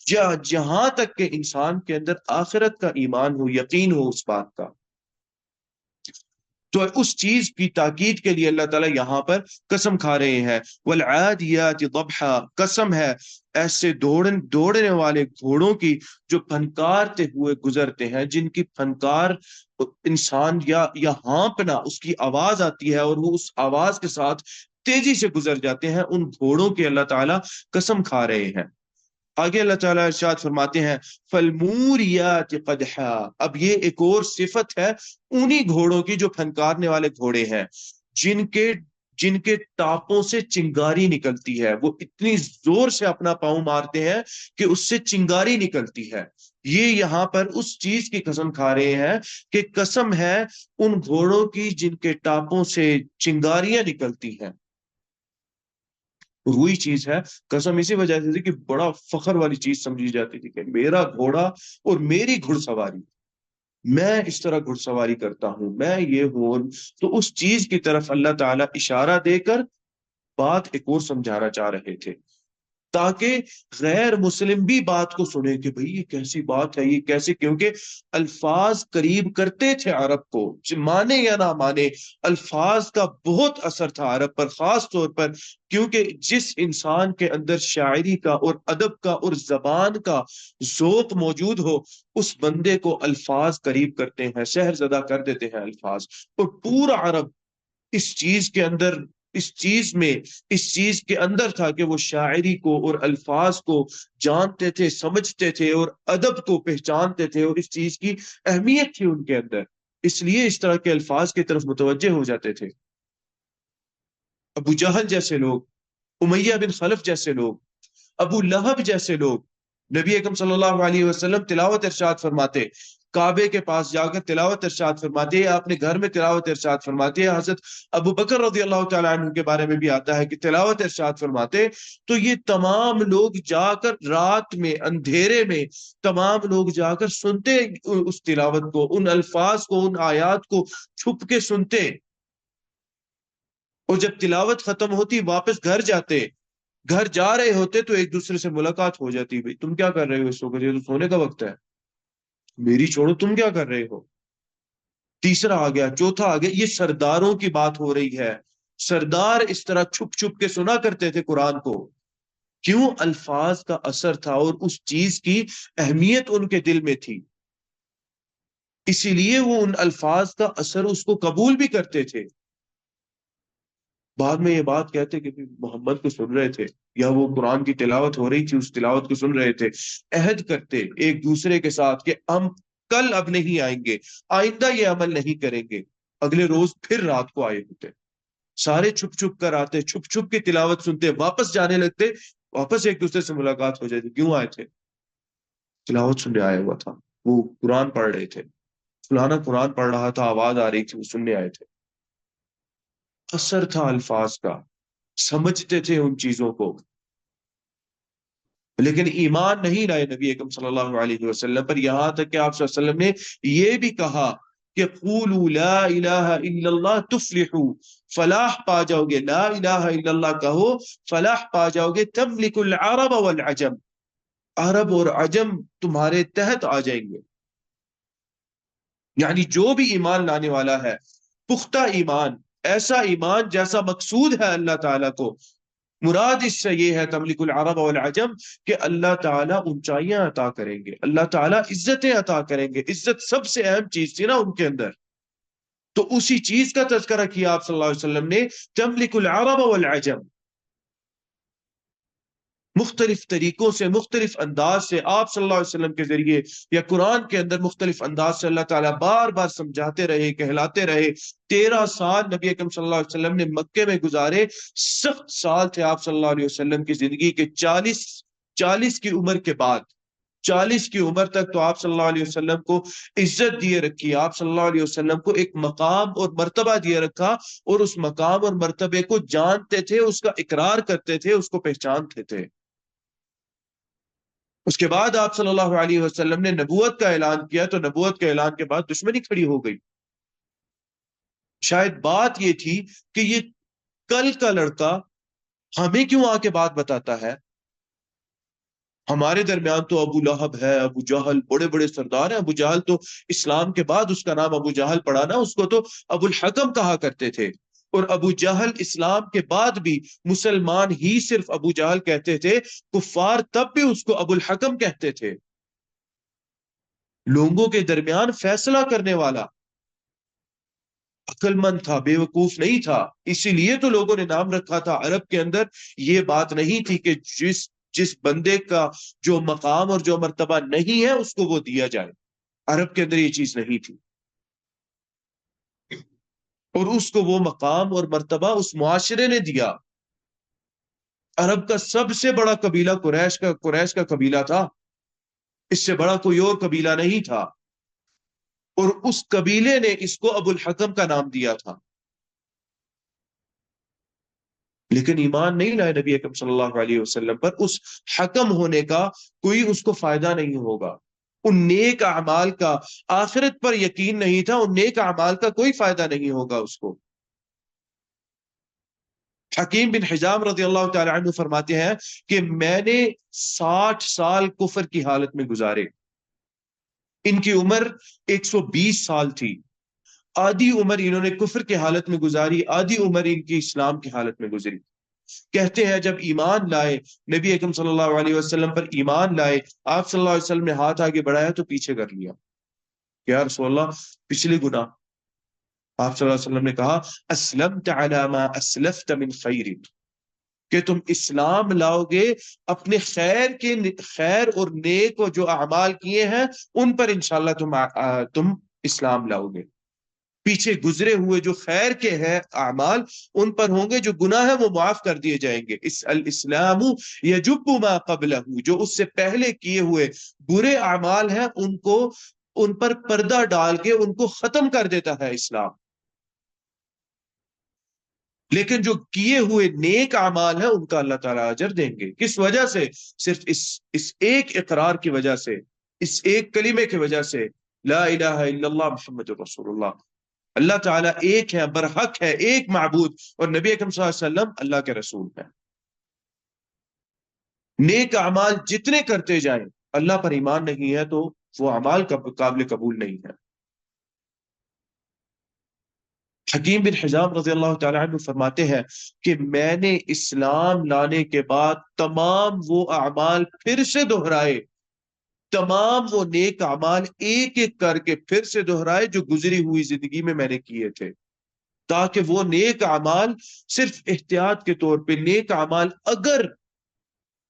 جہاں تک کہ انسان کے اندر آخرت کا ایمان ہو، یقین ہو اس بات کا۔ تو اس چیز کی تاکید کے لیے اللہ تعالیٰ یہاں پر قسم کھا رہے ہیں، والعادیات ضبحا، قسم ہے ایسے دوڑنے والے گھوڑوں کی جو پھنکارتے ہوئے گزرتے ہیں، جن کی پھنکار انسان یا ہانپنا، اس کی آواز آتی ہے اور وہ اس آواز کے ساتھ تیزی سے گزر جاتے ہیں، ان گھوڑوں کی اللہ تعالیٰ قسم کھا رہے ہیں۔ آگے اللہ تعالیٰ ارشاد فرماتے ہیں فالموریات قدحا، اب یہ ایک اور صفت ہے انہی گھوڑوں کی جو پھنکارنے والے گھوڑے ہیں، جن کے ٹاپوں سے چنگاری نکلتی ہے، وہ اتنی زور سے اپنا پاؤں مارتے ہیں کہ اس سے چنگاری نکلتی ہے۔ یہ یہاں پر اس چیز کی قسم کھا رہے ہیں کہ قسم ہے ان گھوڑوں کی جن کے ٹاپوں سے چنگاریاں نکلتی ہیں۔ وہی چیز ہے، قسم اسی وجہ سے تھی کہ بڑا فخر والی چیز سمجھی جاتی تھی کہ میرا گھوڑا اور میری گھڑ سواری، میں اس طرح گھڑ سواری کرتا ہوں، میں یہ ہوں۔ تو اس چیز کی طرف اللہ تعالیٰ اشارہ دے کر بات ایک اور سمجھانا چاہ رہے تھے، تاکہ غیر مسلم بھی بات کو سنے کہ بھئی یہ کیسی بات ہے، یہ کیسے، کیونکہ الفاظ قریب کرتے تھے عرب کو، مانے یا نہ مانے، الفاظ کا بہت اثر تھا عرب پر، خاص طور پر کیونکہ جس انسان کے اندر شاعری کا اور ادب کا اور زبان کا ذوق موجود ہو، اس بندے کو الفاظ قریب کرتے ہیں، شہر زدہ کر دیتے ہیں الفاظ، اور پورا عرب اس چیز کے اندر، اس چیز کے اندر تھا کہ وہ شاعری کو اور الفاظ کو جانتے تھے، سمجھتے تھے، اور ادب کو پہچانتے تھے، اور اس چیز کی اہمیت تھی ان کے اندر، اس لیے اس طرح کے الفاظ کی طرف متوجہ ہو جاتے تھے۔ ابو جہل جیسے لوگ، امیہ بن خلف جیسے لوگ، ابو لہب جیسے لوگ، نبی اکرم صلی اللہ علیہ وسلم تلاوت ارشاد فرماتے، کعبے کے پاس جا کر تلاوت ارشاد فرماتے، اپنے گھر میں تلاوت ارشاد فرماتے، حضرت ابو بکر رضی اللہ تعالیٰ عنہ کے بارے میں بھی آتا ہے کہ تلاوت ارشاد فرماتے، تو یہ تمام لوگ جا کر رات میں اندھیرے میں تمام لوگ جا کر سنتے اس تلاوت کو، ان الفاظ کو، ان آیات کو چھپ کے سنتے، اور جب تلاوت ختم ہوتی واپس گھر جاتے، گھر جا رہے ہوتے تو ایک دوسرے سے ملاقات ہو جاتی، بھئی تم کیا کر رہے ہو اس وقت، یہ تو سونے کا وقت ہے، میری چھوڑو، تم کیا کر رہے ہو؟ تیسرا آ گیا، چوتھا آ گیا، یہ سرداروں کی بات ہو رہی ہے، سردار اس طرح چھپ چھپ کے سنا کرتے تھے قرآن کو، کیوں؟ الفاظ کا اثر تھا اور اس چیز کی اہمیت ان کے دل میں تھی، اسی لیے وہ ان الفاظ کا اثر اس کو قبول بھی کرتے تھے۔ بعد میں یہ بات کہتے کہ محمد کو سن رہے تھے، یا وہ قرآن کی تلاوت ہو رہی تھی اس تلاوت کو سن رہے تھے، عہد کرتے ایک دوسرے کے ساتھ کہ ہم کل اب نہیں آئیں گے، آئندہ یہ عمل نہیں کریں گے، اگلے روز پھر رات کو آئے ہوتے، سارے چھپ چھپ کر آتے، چھپ چھپ کے تلاوت سنتے، واپس جانے لگتے، واپس ایک دوسرے سے ملاقات ہو جاتی، کیوں آئے تھے؟ تلاوت سننے آیا ہوا تھا، وہ قرآن پڑھ رہے تھے، فلانا قرآن پڑھ رہا تھا، آواز آ رہی تھی، وہ سننے آئے تھے، اثر تھا الفاظ کا، سمجھتے تھے ان چیزوں کو، لیکن ایمان نہیں لائے نبی اکرم صلی اللہ علیہ وسلم پر، یہاں تک کہ آپ صلی اللہ علیہ وسلم نے یہ بھی کہا کہ قولوا لا الہ الا اللہ تفلحوا، فلاح پا جاؤ گے، لا الہ الا اللہ کہو فلاح پا جاؤ گے، تملک العرب والعجم، عرب اور عجم تمہارے تحت آ جائیں گے، یعنی جو بھی ایمان لانے والا ہے، پختہ ایمان، ایسا ایمان جیسا مقصود ہے اللہ تعالیٰ کو، مراد اس سے یہ ہے تملک العرب والعجم کہ اللہ تعالیٰ اونچائیاں عطا کریں گے، اللہ تعالیٰ عزتیں عطا کریں گے، عزت سب سے اہم چیز تھی نا ان کے اندر، تو اسی چیز کا تذکرہ کیا آپ صلی اللہ علیہ وسلم نے، تملک العرب والعجم، مختلف طریقوں سے، مختلف انداز سے آپ صلی اللہ علیہ وسلم کے ذریعے یا قرآن کے اندر مختلف انداز سے اللہ تعالیٰ بار بار سمجھاتے رہے، کہلاتے رہے۔ 13 سال نبی اکرم صلی اللہ علیہ وسلم نے مکے میں گزارے، سخت سال تھے آپ صلی اللہ علیہ وسلم کی زندگی کے، 40 کی عمر کے بعد 40 کی عمر تک تو آپ صلی اللہ علیہ وسلم کو عزت دیے رکھی، آپ صلی اللہ علیہ وسلم کو ایک مقام اور مرتبہ دیے رکھا، اور اس مقام اور مرتبے کو جانتے تھے، اس کا اقرار کرتے تھے، اس کو پہچانتے تھے۔ اس کے بعد آپ صلی اللہ علیہ وسلم نے نبوت کا اعلان کیا، تو نبوت کے اعلان کے بعد دشمنی کھڑی ہو گئی۔ شاید بات یہ تھی کہ یہ کل کا لڑکا ہمیں کیوں آ کے بات بتاتا ہے؟ ہمارے درمیان تو ابو لہب ہے، ابو جہل، بڑے بڑے سردار ہیں۔ ابو جہل تو اسلام کے بعد اس کا نام ابو جہل پڑا نا، اس کو تو ابو الحکم کہا کرتے تھے۔ اور ابو جہل اسلام کے بعد بھی مسلمان ہی صرف ابو جہل کہتے تھے، کفار تب بھی اس کو ابو الحکم کہتے تھے۔ لوگوں کے درمیان فیصلہ کرنے والا، عقل مند تھا، بے وقوف نہیں تھا، اسی لیے تو لوگوں نے نام رکھا تھا۔ عرب کے اندر یہ بات نہیں تھی کہ جس بندے کا جو مقام اور جو مرتبہ نہیں ہے اس کو وہ دیا جائے، عرب کے اندر یہ چیز نہیں تھی، اور اس کو وہ مقام اور مرتبہ اس معاشرے نے دیا۔ عرب کا سب سے بڑا قبیلہ قریش کا قبیلہ تھا، اس سے بڑا کوئی اور قبیلہ نہیں تھا، اور اس قبیلے نے اس کو ابو الحکم کا نام دیا تھا۔ لیکن ایمان نہیں لائے نبی اکرم صلی اللہ علیہ وسلم پر، اس حکم ہونے کا کوئی اس کو فائدہ نہیں ہوگا، ان نیک اعمال کا، آخرت پر یقین نہیں تھا، ان نیک اعمال کا کوئی فائدہ نہیں ہوگا اس کو۔ حکیم بن حزام رضی اللہ تعالی عنہ فرماتے ہیں کہ میں نے 60 سال کفر کی حالت میں گزارے، ان کی عمر 120 سال تھی، آدھی عمر انہوں نے کفر کی حالت میں گزاری، آدھی عمر ان کی اسلام کی حالت میں گزری۔ کہتے ہیں جب ایمان لائے، نبی اکرم صلی اللہ علیہ وسلم پر ایمان لائے، آپ صلی اللہ علیہ وسلم نے ہاتھ آگے بڑھایا تو پیچھے کر لیا، یا رسول اللہ پچھلے گناہ۔ آپ صلی اللہ علیہ وسلم نے کہا اسلمت علی ما اسلفت من خیر، کہ تم اسلام لاؤ گے اپنے خیر اور نیک جو اعمال کیے ہیں ان پر انشاءاللہ تم اسلام لاؤ گے، پیچھے گزرے ہوئے جو خیر کے ہیں اعمال ان پر ہوں گے، جو گناہ ہیں وہ معاف کر دیے جائیں گے۔ الاسلام یجب ما قبلہ، جو اس سے پہلے کیے ہوئے برے اعمال ہیں ان پر پردہ ڈال کے ان کو ختم کر دیتا ہے اسلام۔ لیکن جو کیے ہوئے نیک اعمال ہیں ان کا اللہ تعالیٰ اجر دیں گے۔ کس وجہ سے؟ صرف اس ایک اقرار کی وجہ سے، اس ایک کلمے کی وجہ سے، لا الہ الا اللہ محمد رسول اللہ، اللہ تعالیٰ ایک ہے، برحق ہے، ایک معبود، اور نبی اکرم صلی اللہ علیہ وسلم اللہ کے رسول ہیں۔ نیک اعمال جتنے کرتے جائیں، اللہ پر ایمان نہیں ہے تو وہ اعمال قابل قبول نہیں ہے۔ حکیم بن حزام رضی اللہ تعالی عنہ فرماتے ہیں کہ میں نے اسلام لانے کے بعد تمام وہ اعمال پھر سے دہرائے، تمام وہ نیک اعمال ایک ایک کر کے پھر سے دہرائے جو گزری ہوئی زندگی میں نے کیے تھے، تاکہ وہ نیک اعمال صرف احتیاط کے طور پہ، نیک اعمال اگر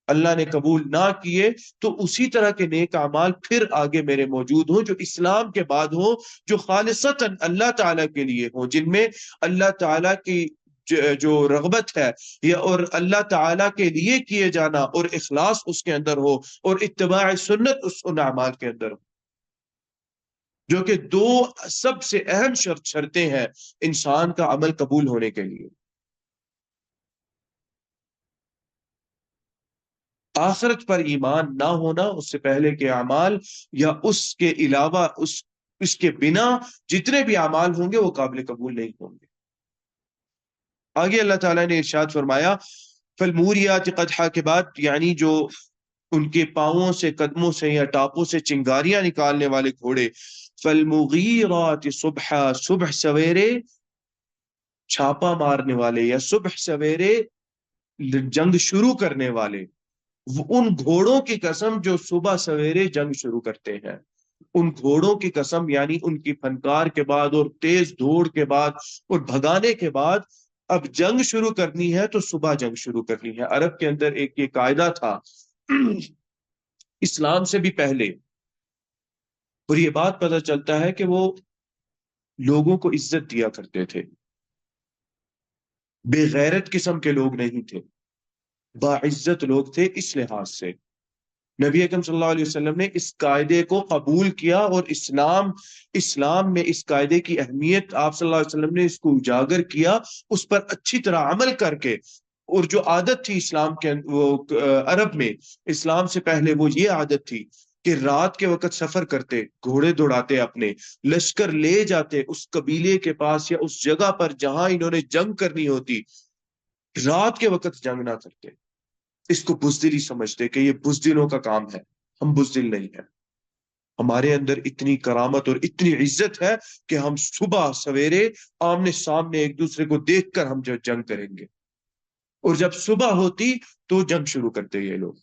اللہ نے قبول نہ کیے تو اسی طرح کے نیک اعمال پھر آگے میرے موجود ہوں، جو اسلام کے بعد ہوں، جو خالصتاً اللہ تعالیٰ کے لیے ہوں، جن میں اللہ تعالیٰ کی جو رغبت ہے یا اور اللہ تعالیٰ کے لیے کیے جانا اور اخلاص اس کے اندر ہو، اور اتباع سنت ان اعمال کے اندر ہو، جو کہ دو سب سے اہم شرطیں ہیں انسان کا عمل قبول ہونے کے لیے۔ آخرت پر ایمان نہ ہونا، اس سے پہلے کے اعمال یا اس کے علاوہ اس کے بنا جتنے بھی اعمال ہوں گے وہ قابل قبول نہیں ہوں گے۔ آگے اللہ تعالیٰ نے ارشاد فرمایا فالموریات قدحا کے بعد، یعنی جو ان کے پاؤں سے، قدموں سے یا ٹاپوں سے چنگاریاں نکالنے والے گھوڑے، فالمغیرات صبحا، صبح سویرے چھاپا مارنے والے یا صبح سویرے جنگ شروع کرنے والے، ان گھوڑوں کی قسم جو صبح سویرے جنگ شروع کرتے ہیں، ان گھوڑوں کی قسم، یعنی ان کی فنکار کے بعد اور تیز دوڑ کے بعد اور بھگانے کے بعد اب جنگ شروع کرنی ہے تو صبح جنگ شروع کرنی ہے۔ عرب کے اندر ایک یہ قاعدہ تھا اسلام سے بھی پہلے، اور یہ بات پتہ چلتا ہے کہ وہ لوگوں کو عزت دیا کرتے تھے، بے غیرت قسم کے لوگ نہیں تھے، باعزت لوگ تھے۔ اس لحاظ سے نبی اکرم صلی اللہ علیہ وسلم نے اس قاعدے کو قبول کیا، اور اسلام میں اس قاعدے کی اہمیت آپ صلی اللہ علیہ وسلم نے اس کو اجاگر کیا، اس پر اچھی طرح عمل کر کے۔ اور جو عادت تھی اسلام کے عرب میں اسلام سے پہلے، وہ یہ عادت تھی کہ رات کے وقت سفر کرتے، گھوڑے دوڑاتے، اپنے لشکر لے جاتے اس قبیلے کے پاس یا اس جگہ پر جہاں انہوں نے جنگ کرنی ہوتی، رات کے وقت جنگ نہ کرتے۔ اس کو بزدلی سمجھتے کہ یہ بزدلوں کا کام ہے، ہم بزدل نہیں ہیں، ہمارے اندر اتنی کرامت اور اتنی عزت ہے کہ ہم صبح سویرے آمنے سامنے ایک دوسرے کو دیکھ کر ہم جو جنگ کریں گے۔ اور جب صبح ہوتی تو جنگ شروع کرتے یہ لوگ،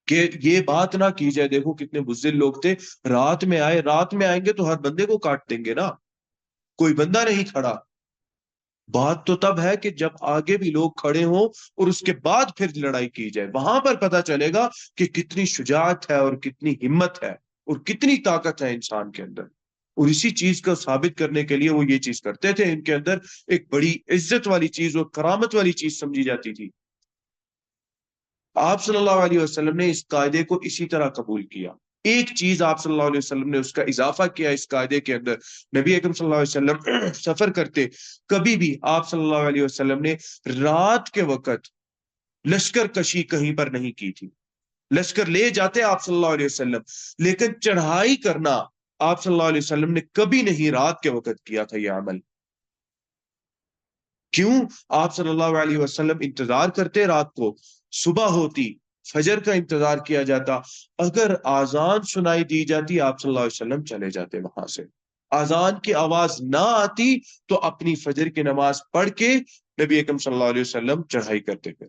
کہ یہ بات نہ کی جائے دیکھو کتنے بزدل لوگ تھے، رات میں آئے، رات میں آئیں گے تو ہر بندے کو کاٹ دیں گے نا، کوئی بندہ نہیں کھڑا۔ بات تو تب ہے کہ جب آگے بھی لوگ کھڑے ہوں اور اس کے بعد پھر لڑائی کی جائے، وہاں پر پتہ چلے گا کہ کتنی شجاعت ہے اور کتنی ہمت ہے اور کتنی طاقت ہے انسان کے اندر۔ اور اسی چیز کو ثابت کرنے کے لیے وہ یہ چیز کرتے تھے، ان کے اندر ایک بڑی عزت والی چیز اور کرامت والی چیز سمجھی جاتی تھی۔ آپ صلی اللہ علیہ وسلم نے اس قاعدے کو اسی طرح قبول کیا۔ ایک چیز آپ صلی اللہ علیہ وسلم نے اس کا اضافہ کیا اس قاعدے کے اندر، نبی اکرم صلی اللہ علیہ وسلم سفر کرتے، کبھی بھی آپ صلی اللہ علیہ وسلم نے رات کے وقت لشکر کشی کہیں پر نہیں کی تھی۔ لشکر لے جاتے آپ صلی اللہ علیہ وسلم، لیکن چڑھائی کرنا آپ صلی اللہ علیہ وسلم نے کبھی نہیں رات کے وقت کیا تھا یہ عمل۔ کیوں؟ آپ صلی اللہ علیہ وسلم انتظار کرتے، رات کو صبح ہوتی، فجر کا انتظار کیا جاتا، اگر آذان سنائی دی جاتی آپ صلی اللہ علیہ وسلم چلے جاتے وہاں سے، آذان کی آواز نہ آتی تو اپنی فجر کی نماز پڑھ کے نبی اکرم صلی اللہ علیہ وسلم چڑھائی کرتے پھر۔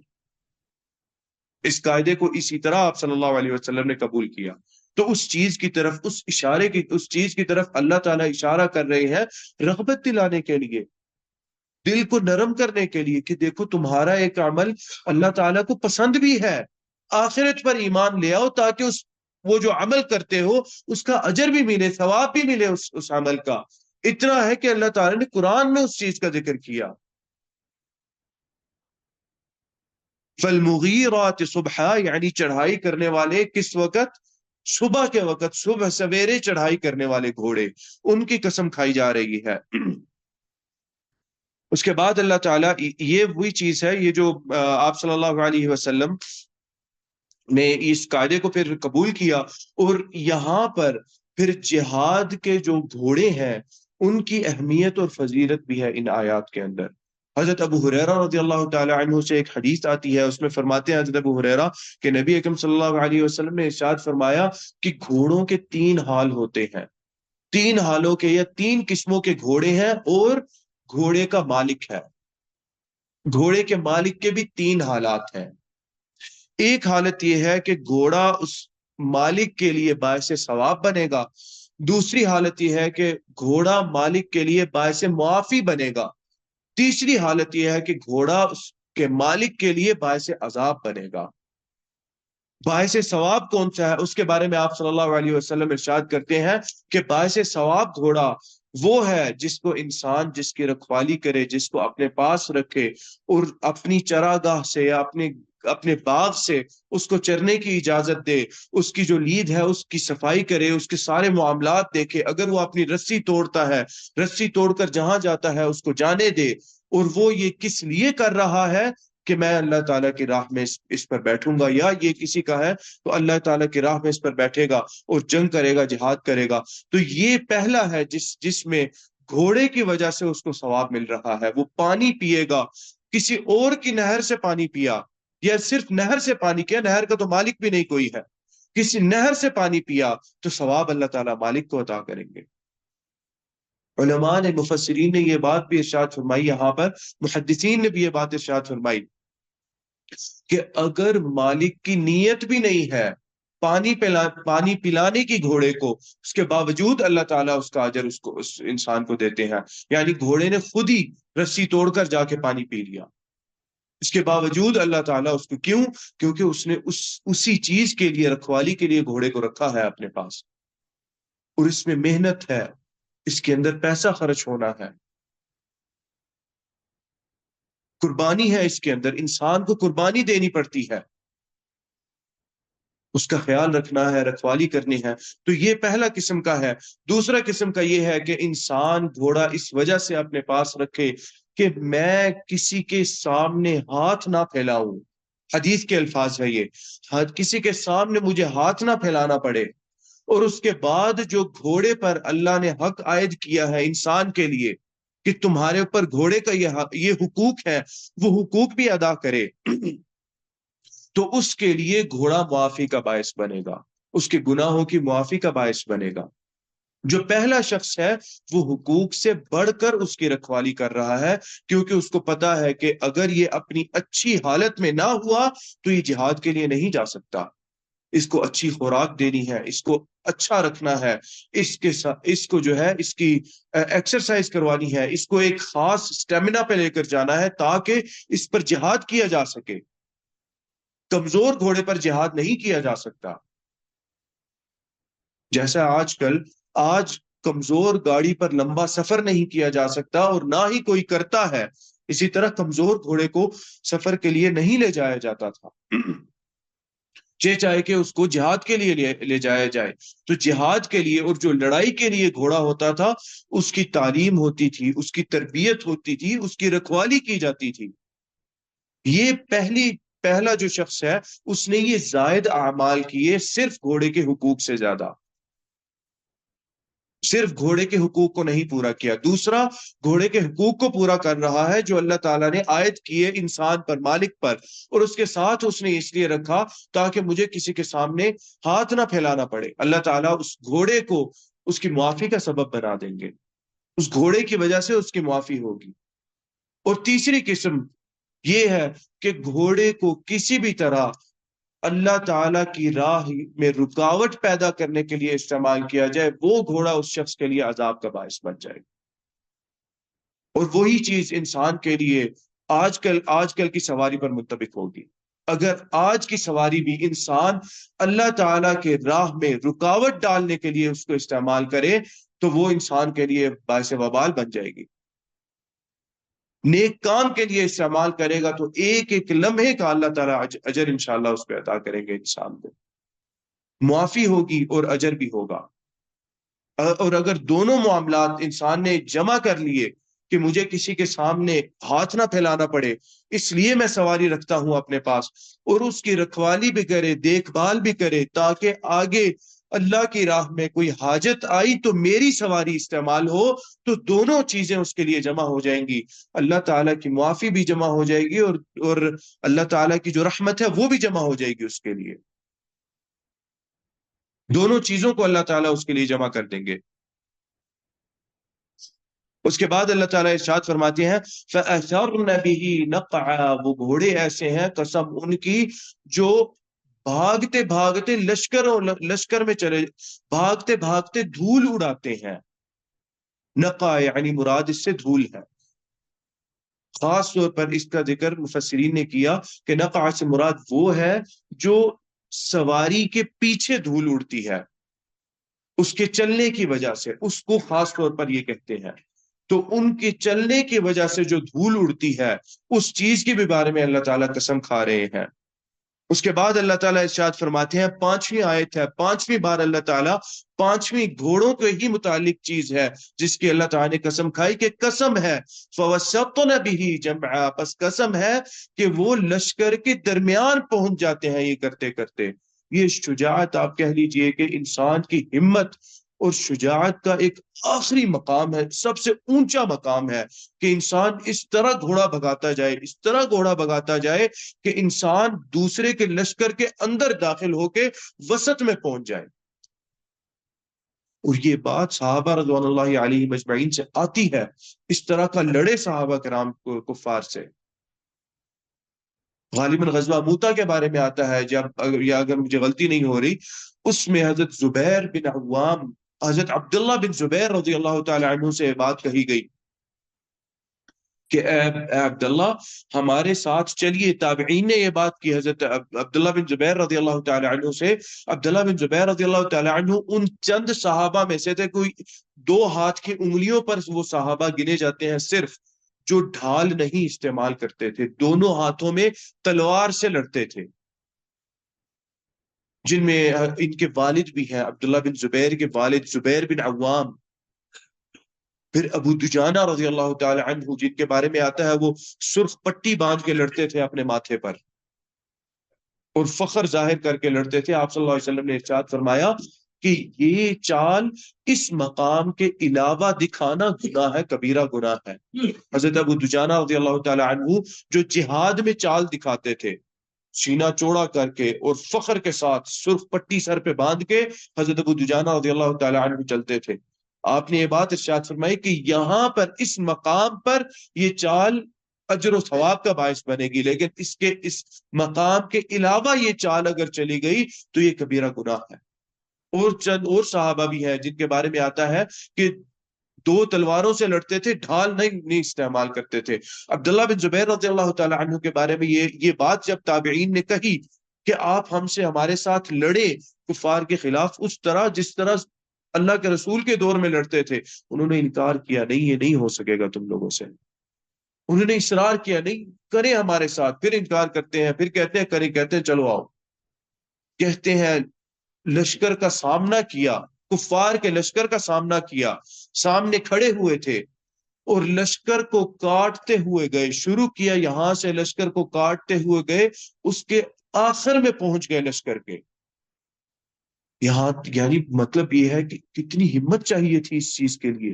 اس قاعدے کو اسی طرح آپ صلی اللہ علیہ وسلم نے قبول کیا۔ تو اس چیز کی طرف، اس چیز کی طرف اللہ تعالیٰ اشارہ کر رہے ہیں رغبت دلانے کے لیے، دل کو نرم کرنے کے لیے، کہ دیکھو تمہارا ایک عمل اللہ تعالیٰ کو پسند بھی ہے، آخرت پر ایمان لے آؤ تاکہ وہ جو عمل کرتے ہو اس کا اجر بھی ملے، ثواب بھی ملے اس عمل کا۔ اتنا ہے کہ اللہ تعالیٰ نے قرآن میں اس چیز کا ذکر کیا، فالمغیرات صبحا، یعنی چڑھائی کرنے والے کس وقت؟ صبح کے وقت، صبح سویرے چڑھائی کرنے والے گھوڑے، ان کی قسم کھائی جا رہی ہے۔ اس کے بعد اللہ تعالیٰ، یہ وہی چیز ہے، یہ جو آپ صلی اللہ علیہ وسلم نے اس قاعدے کو پھر قبول کیا، اور یہاں پر پھر جہاد کے جو گھوڑے ہیں ان کی اہمیت اور فضیلت بھی ہے ان آیات کے اندر۔ حضرت ابو ہریرہ رضی اللہ تعالی عنہ سے ایک حدیث آتی ہے، اس میں فرماتے ہیں حضرت ابو ہریرہ کہ نبی اکرم صلی اللہ علیہ وسلم نے ارشاد فرمایا کہ گھوڑوں کے 3 حال ہوتے ہیں، 3 حالوں کے یا 3 قسموں کے گھوڑے ہیں، اور گھوڑے کا مالک ہے، گھوڑے کے مالک کے بھی 3 حالات ہیں۔ ایک حالت یہ ہے کہ گھوڑا اس مالک کے لیے باعث ثواب بنے گا، دوسری حالت یہ ہے کہ گھوڑا مالک کے لیے باعث معافی بنے گا، تیسری حالت یہ ہے کہ گھوڑا اس کے مالک کے لیے باعث عذاب بنے گا۔ باعث ثواب کون سا ہے؟ اس کے بارے میں آپ صلی اللہ علیہ وسلم ارشاد کرتے ہیں کہ باعث ثواب گھوڑا وہ ہے جس کو انسان، جس کی رکھوالی کرے، جس کو اپنے پاس رکھے اور اپنی چراگاہ سے یا اپنے باغ سے اس کو چرنے کی اجازت دے، اس کی جو لید ہے اس کی صفائی کرے، اس کے سارے معاملات دیکھے، اگر وہ اپنی رسی توڑتا ہے، رسی توڑ کر جہاں جاتا ہے اس کو جانے دے، اور وہ یہ کس لیے کر رہا ہے کہ میں اللہ تعالیٰ کی راہ میں اس پر بیٹھوں گا، یا یہ کسی کا ہے تو اللہ تعالیٰ کی راہ میں اس پر بیٹھے گا اور جنگ کرے گا، جہاد کرے گا، تو یہ پہلا ہے جس میں گھوڑے کی وجہ سے اس کو ثواب مل رہا ہے۔ وہ پانی پیے گا، کسی اور کی نہر سے پانی پیا، یا صرف نہر سے پانی کیا، نہر کا تو مالک بھی نہیں کوئی ہے، کسی نہر سے پانی پیا تو ثواب اللہ تعالیٰ مالک کو عطا کریں گے۔ علماء نے، مفسرین نے یہ بات بھی ارشاد فرمائی، یہاں پر محدثین نے بھی یہ بات ارشاد فرمائی کہ اگر مالک کی نیت بھی نہیں ہے پانی پلانے کی گھوڑے کو، اس کے باوجود اللہ تعالیٰ اس کا اجر اس انسان کو دیتے ہیں۔ یعنی گھوڑے نے خود ہی رسی توڑ کر جا کے پانی پی لیا، اس کے باوجود اللہ تعالیٰ اس کو، کیوں؟ کیونکہ اس نے اسی چیز کے لیے، رکھوالی کے لیے گھوڑے کو رکھا ہے اپنے پاس، اور اس میں محنت ہے، اس کے اندر پیسہ خرچ ہونا ہے، قربانی ہے، اس کے اندر انسان کو قربانی دینی پڑتی ہے۔ اس کا خیال رکھنا ہے، رکھوالی کرنی ہے. تو یہ پہلا قسم کا ہے. دوسرا قسم کا یہ ہے کہ انسان گھوڑا اس وجہ سے اپنے پاس رکھے کہ میں کسی کے سامنے ہاتھ نہ پھیلاؤں. حدیث کے الفاظ ہے یہ، کسی کے سامنے مجھے ہاتھ نہ پھیلانا پڑے. اور اس کے بعد جو گھوڑے پر اللہ نے حق عائد کیا ہے انسان کے لیے کہ تمہارے اوپر گھوڑے کا یہ حقوق ہے، وہ حقوق بھی ادا کرے، تو اس کے لیے گھوڑا معافی کا باعث بنے گا، اس کے گناہوں کی معافی کا باعث بنے گا. جو پہلا شخص ہے وہ حقوق سے بڑھ کر اس کی رکھوالی کر رہا ہے، کیونکہ اس کو پتا ہے کہ اگر یہ اپنی اچھی حالت میں نہ ہوا تو یہ جہاد کے لیے نہیں جا سکتا. اس کو اچھی خوراک دینی ہے، اس کو اچھا رکھنا ہے، اس کے ساتھ اس کو جو ہے اس کی ایکسرسائز کروانی ہے، اس کو ایک خاص سٹیمنا پہ لے کر جانا ہے تاکہ اس پر جہاد کیا جا سکے. کمزور گھوڑے پر جہاد نہیں کیا جا سکتا. جیسا آج کمزور گاڑی پر لمبا سفر نہیں کیا جا سکتا اور نہ ہی کوئی کرتا ہے، اسی طرح کمزور گھوڑے کو سفر کے لیے نہیں لے جایا جاتا تھا، چاہے کہ اس کو جہاد کے لیے لے جایا جائے. تو جہاد کے لیے اور جو لڑائی کے لیے گھوڑا ہوتا تھا اس کی تعلیم ہوتی تھی، اس کی تربیت ہوتی تھی، اس کی رکھوالی کی جاتی تھی. یہ پہلا جو شخص ہے اس نے یہ زائد اعمال کیے صرف گھوڑے کے حقوق سے زیادہ، صرف گھوڑے کے حقوق کو نہیں پورا کیا. دوسرا گھوڑے کے حقوق کو پورا کر رہا ہے جو اللہ تعالیٰ نے عائد کیے انسان پر، مالک پر، اور اس کے ساتھ اس نے اس لیے رکھا تاکہ مجھے کسی کے سامنے ہاتھ نہ پھیلانا پڑے. اللہ تعالیٰ اس گھوڑے کو اس کی معافی کا سبب بنا دیں گے، اس گھوڑے کی وجہ سے اس کی معافی ہوگی. اور تیسری قسم یہ ہے کہ گھوڑے کو کسی بھی طرح اللہ تعالیٰ کی راہ میں رکاوٹ پیدا کرنے کے لیے استعمال کیا جائے، وہ گھوڑا اس شخص کے لیے عذاب کا باعث بن جائے. اور وہی چیز انسان کے لیے آج کل کی سواری پر منطبق ہوگی. اگر آج کی سواری بھی انسان اللہ تعالیٰ کے راہ میں رکاوٹ ڈالنے کے لیے اس کو استعمال کرے تو وہ انسان کے لیے باعث وبال بن جائے گی. نیک کام کے لیے استعمال کرے گا تو ایک ایک لمحے کا اللہ تعالیٰ اجر انشاءاللہ اس پہ عطا کریں گے، انسان کو معافی ہوگی اور اجر بھی ہوگا. اور اگر دونوں معاملات انسان نے جمع کر لیے کہ مجھے کسی کے سامنے ہاتھ نہ پھیلانا پڑے اس لیے میں سواری رکھتا ہوں اپنے پاس، اور اس کی رکھوالی بھی کرے، دیکھ بھال بھی کرے تاکہ آگے اللہ کی راہ میں کوئی حاجت آئی تو میری سواری استعمال ہو، تو دونوں چیزیں اس کے لیے جمع ہو جائیں گی. اللہ تعالیٰ کی معافی بھی جمع ہو جائے گی اور اللہ تعالیٰ کی جو رحمت ہے وہ بھی جمع ہو جائے گی اس کے لیے. دونوں چیزوں کو اللہ تعالیٰ اس کے لیے جمع کر دیں گے. اس کے بعد اللہ تعالیٰ ارشاد فرماتے ہیں فَأَثَرْنَ بِهِ نَقْعًا، وہ گھوڑے ایسے ہیں قسم ان کی جو بھاگتے بھاگتے لشکر میں چلے، بھاگتے بھاگتے دھول اڑاتے ہیں. نقع یعنی مراد اس سے دھول ہے. خاص طور پر اس کا ذکر مفسرین نے کیا کہ نقع سے مراد وہ ہے جو سواری کے پیچھے دھول اڑتی ہے، اس کے چلنے کی وجہ سے، اس کو خاص طور پر یہ کہتے ہیں. تو ان کے چلنے کی وجہ سے جو دھول اڑتی ہے اس چیز کے بھی بارے میں اللہ تعالیٰ قسم کھا رہے ہیں. اس کے بعد اللہ تعالیٰ ارشاد فرماتے ہیں، 5ویں آیت ہے، 5ویں بار اللہ تعالیٰ 5ویں گھوڑوں کے ہی متعلق چیز ہے جس کی اللہ تعالیٰ نے قسم کھائی کہ قسم ہے فَوَسَطْنَ بِهِ جَمْعًا، پس قسم ہے کہ وہ لشکر کے درمیان پہنچ جاتے ہیں یہ کرتے کرتے. یہ شجاعت آپ کہہ لیجئے کہ انسان کی ہمت اور شجاعت کا ایک آخری مقام ہے، سب سے اونچا مقام ہے کہ انسان اس طرح گھوڑا بھگاتا جائے، اس طرح گھوڑا بھگاتا جائے کہ انسان دوسرے کے لشکر کے اندر داخل ہو کے وسط میں پہنچ جائے. اور یہ بات صحابہ رضوان اللہ علیہ مجمعین سے آتی ہے، اس طرح کا لڑے صحابہ کرام کفار سے. غالباً غزوہ موتا کے بارے میں آتا ہے یا اگر مجھے غلطی نہیں ہو رہی اس میں حضرت زبیر بن عوام، حضرت عبداللہ بن زبیر رضی اللہ تعالی عنہ سے بات کہی گئی کہ اے عبداللہ ہمارے ساتھ چلیے. تابعین نے یہ بات کی حضرت عبداللہ بن زبیر رضی اللہ تعالی عنہ سے. عبداللہ بن زبیر رضی اللہ تعالی عنہ ان چند صحابہ میں سے تھے، کوئی 2 ہاتھ کی انگلیوں پر وہ صحابہ گنے جاتے ہیں صرف، جو ڈھال نہیں استعمال کرتے تھے، دونوں ہاتھوں میں تلوار سے لڑتے تھے. جن میں ان کے والد بھی ہیں، عبداللہ بن زبیر کے والد زبیر بن عوام، پھر ابو دجانہ رضی اللہ تعالی عنہ جن کے بارے میں آتا ہے وہ سرخ پٹی باندھ کے لڑتے تھے اپنے ماتھے پر اور فخر ظاہر کر کے لڑتے تھے۔ آپ صلی اللہ علیہ وسلم نے ارشاد فرمایا کہ یہ چال اس مقام کے علاوہ دکھانا گناہ ہے، کبیرہ گناہ ہے۔ حضرت ابو دجانہ رضی اللہ تعالی عنہ جو جہاد میں چال دکھاتے تھے، سینہ چوڑا کر کے اور فخر کے ساتھ سرخ پٹی سر پہ باندھ کے حضرت ابو دجانہ رضی اللہ تعالی عنہ چلتے تھے۔ آپ نے یہ بات ارشاد فرمائی کہ یہاں پر اس مقام پر یہ چال اجر و ثواب کا باعث بنے گی، لیکن اس مقام کے علاوہ یہ چال اگر چلی گئی تو یہ کبیرہ گناہ ہے۔ اور چند اور صحابہ بھی ہیں جن کے بارے میں آتا ہے کہ دو تلواروں سے لڑتے تھے، ڈھال نہیں استعمال کرتے تھے۔ عبداللہ بن زبیر رضی اللہ تعالی عنہ کے بارے میں یہ بات جب تابعین نے کہی کہ آپ ہمارے ساتھ لڑے کفار کے خلاف اس طرح جس طرح اللہ کے رسول کے دور میں لڑتے تھے، انہوں نے انکار کیا، نہیں یہ نہیں ہو سکے گا تم لوگوں سے۔ انہوں نے اصرار کیا نہیں کریں ہمارے ساتھ، پھر انکار کرتے ہیں، پھر کہتے ہیں کریں، کہتے ہیں چلو آؤ، کہتے ہیں لشکر کا سامنا کیا، کفار کے لشکر کا سامنا کیا، سامنے کھڑے ہوئے تھے اور لشکر کو کاٹتے ہوئے گئے، شروع کیا یہاں سے لشکر کو کاٹتے ہوئے گئے، اس کے آخر میں پہنچ گئے لشکر کے یہاں۔ یعنی مطلب یہ ہے کہ کتنی ہمت چاہیے تھی اس چیز کے لیے،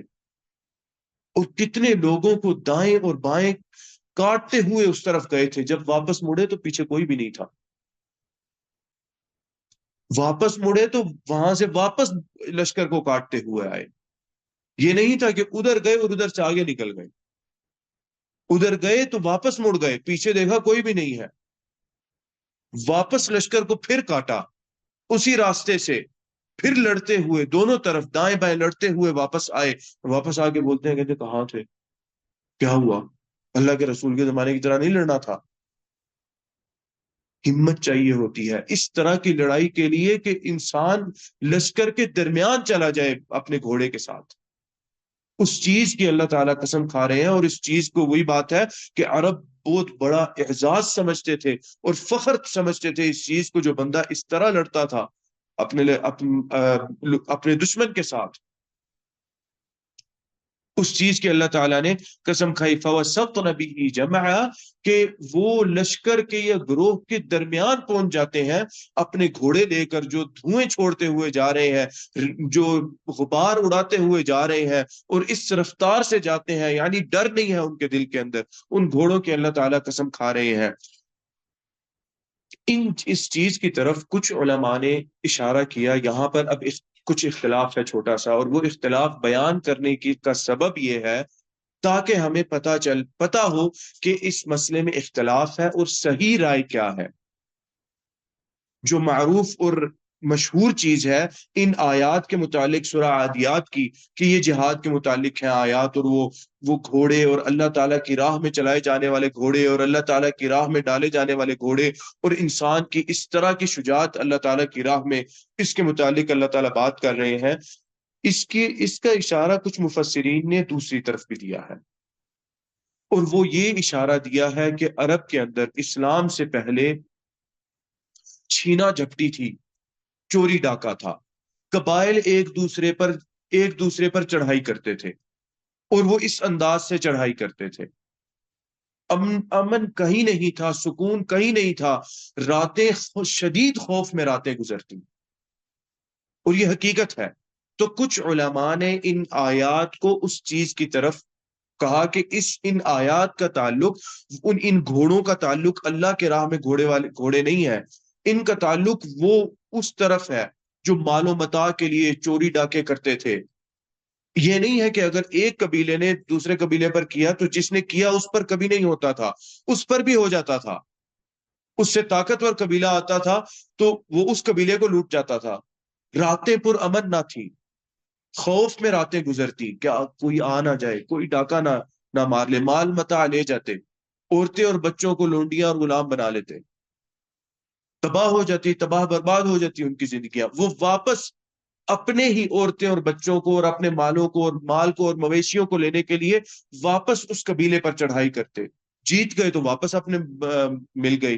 اور کتنے لوگوں کو دائیں اور بائیں کاٹتے ہوئے اس طرف گئے تھے۔ جب واپس مڑے تو پیچھے کوئی بھی نہیں تھا، واپس مڑے تو وہاں سے واپس لشکر کو کاٹتے ہوئے آئے۔ یہ نہیں تھا کہ ادھر گئے اور ادھر سے آگے نکل گئے، ادھر گئے تو واپس مڑ گئے، پیچھے دیکھا کوئی بھی نہیں ہے، واپس لشکر کو پھر کاٹا اسی راستے سے، پھر لڑتے ہوئے دونوں طرف دائیں بائیں لڑتے ہوئے واپس آئے۔ واپس آ کے بولتے ہیں، کہتے کہاں تھے، کیا ہوا؟ اللہ کے رسول کے زمانے کی طرح نہیں لڑنا تھا۔ ہمت چاہیے ہوتی ہے اس طرح کی لڑائی کے لیے کہ انسان لشکر کے درمیان چلا جائے اپنے گھوڑے کے ساتھ۔ اس چیز کی اللہ تعالیٰ قسم کھا رہے ہیں، اور اس چیز کو وہی بات ہے کہ عرب بہت بڑا اعزاز سمجھتے تھے اور فخر سمجھتے تھے اس چیز کو، جو بندہ اس طرح لڑتا تھا اپنے دشمن کے ساتھ۔ اس چیز کی اللہ تعالیٰ نے قسم کھائی، فَوَسَطْنَ بِهِ جَمْعًا، کہ وہ لشکر کے یا گروہ کے درمیان پہنچ جاتے ہیں اپنے گھوڑے لے کر، جو دھوئیں چھوڑتے ہوئے جا رہے ہیں، جو غبار اڑاتے ہوئے جا رہے ہیں، اور اس رفتار سے جاتے ہیں، یعنی ڈر نہیں ہے ان کے دل کے اندر۔ ان گھوڑوں کی اللہ تعالیٰ قسم کھا رہے ہیں۔ اس چیز کی طرف کچھ علماء نے اشارہ کیا، یہاں پر اب کچھ اختلاف ہے چھوٹا سا، اور وہ اختلاف بیان کرنے کا سبب یہ ہے تاکہ ہمیں پتا ہو کہ اس مسئلے میں اختلاف ہے اور صحیح رائے کیا ہے۔ جو معروف اور مشہور چیز ہے ان آیات کے متعلق سورہ عادیات کی، کہ یہ جہاد کے متعلق ہیں آیات، اور وہ گھوڑے اور اللہ تعالیٰ کی راہ میں چلائے جانے والے گھوڑے اور اللہ تعالیٰ کی راہ میں ڈالے جانے والے گھوڑے، اور انسان کی اس طرح کی شجاعت اللہ تعالیٰ کی راہ میں، اس کے متعلق اللہ تعالیٰ بات کر رہے ہیں۔ اس کا اشارہ کچھ مفسرین نے دوسری طرف بھی دیا ہے، اور وہ یہ اشارہ دیا ہے کہ عرب کے اندر اسلام سے پہلے چھینا جھپٹی تھی، چوری ڈاکہ تھا، قبائل ایک دوسرے پر چڑھائی کرتے تھے، اور وہ اس انداز سے چڑھائی کرتے تھے۔ امن کہیں نہیں تھا، سکون کہیں نہیں تھا، راتیں شدید خوف میں راتیں گزرتی، اور یہ حقیقت ہے۔ تو کچھ علماء نے ان آیات کو اس چیز کی طرف کہا کہ ان آیات کا تعلق، ان گھوڑوں کا تعلق اللہ کے راہ میں گھوڑے نہیں ہے، ان کا تعلق وہ اس طرف ہے جو مال و متاع کے لیے چوری ڈاکے کرتے تھے۔ یہ نہیں ہے کہ اگر ایک قبیلے نے دوسرے قبیلے پر کیا تو جس نے کیا اس پر کبھی نہیں ہوتا تھا، اس پر بھی ہو جاتا تھا۔ اس سے طاقتور قبیلہ آتا تھا تو وہ اس قبیلے کو لوٹ جاتا تھا۔ راتیں پر امن نہ تھی، خوف میں راتیں گزرتی، کیا کوئی آ نہ جائے، کوئی ڈاکہ نہ مار لے، مال متاع لے جاتے، عورتیں اور بچوں کو لونڈیاں اور غلام بنا لیتے، تباہ ہو جاتی، تباہ برباد ہو جاتی ان کی زندگیاں۔ وہ واپس اپنے ہی عورتیں اور بچوں کو اور اپنے مالوں کو اور مال کو اور مویشیوں کو لینے کے لیے واپس اس قبیلے پر چڑھائی کرتے، جیت گئے تو واپس اپنے مل گئی،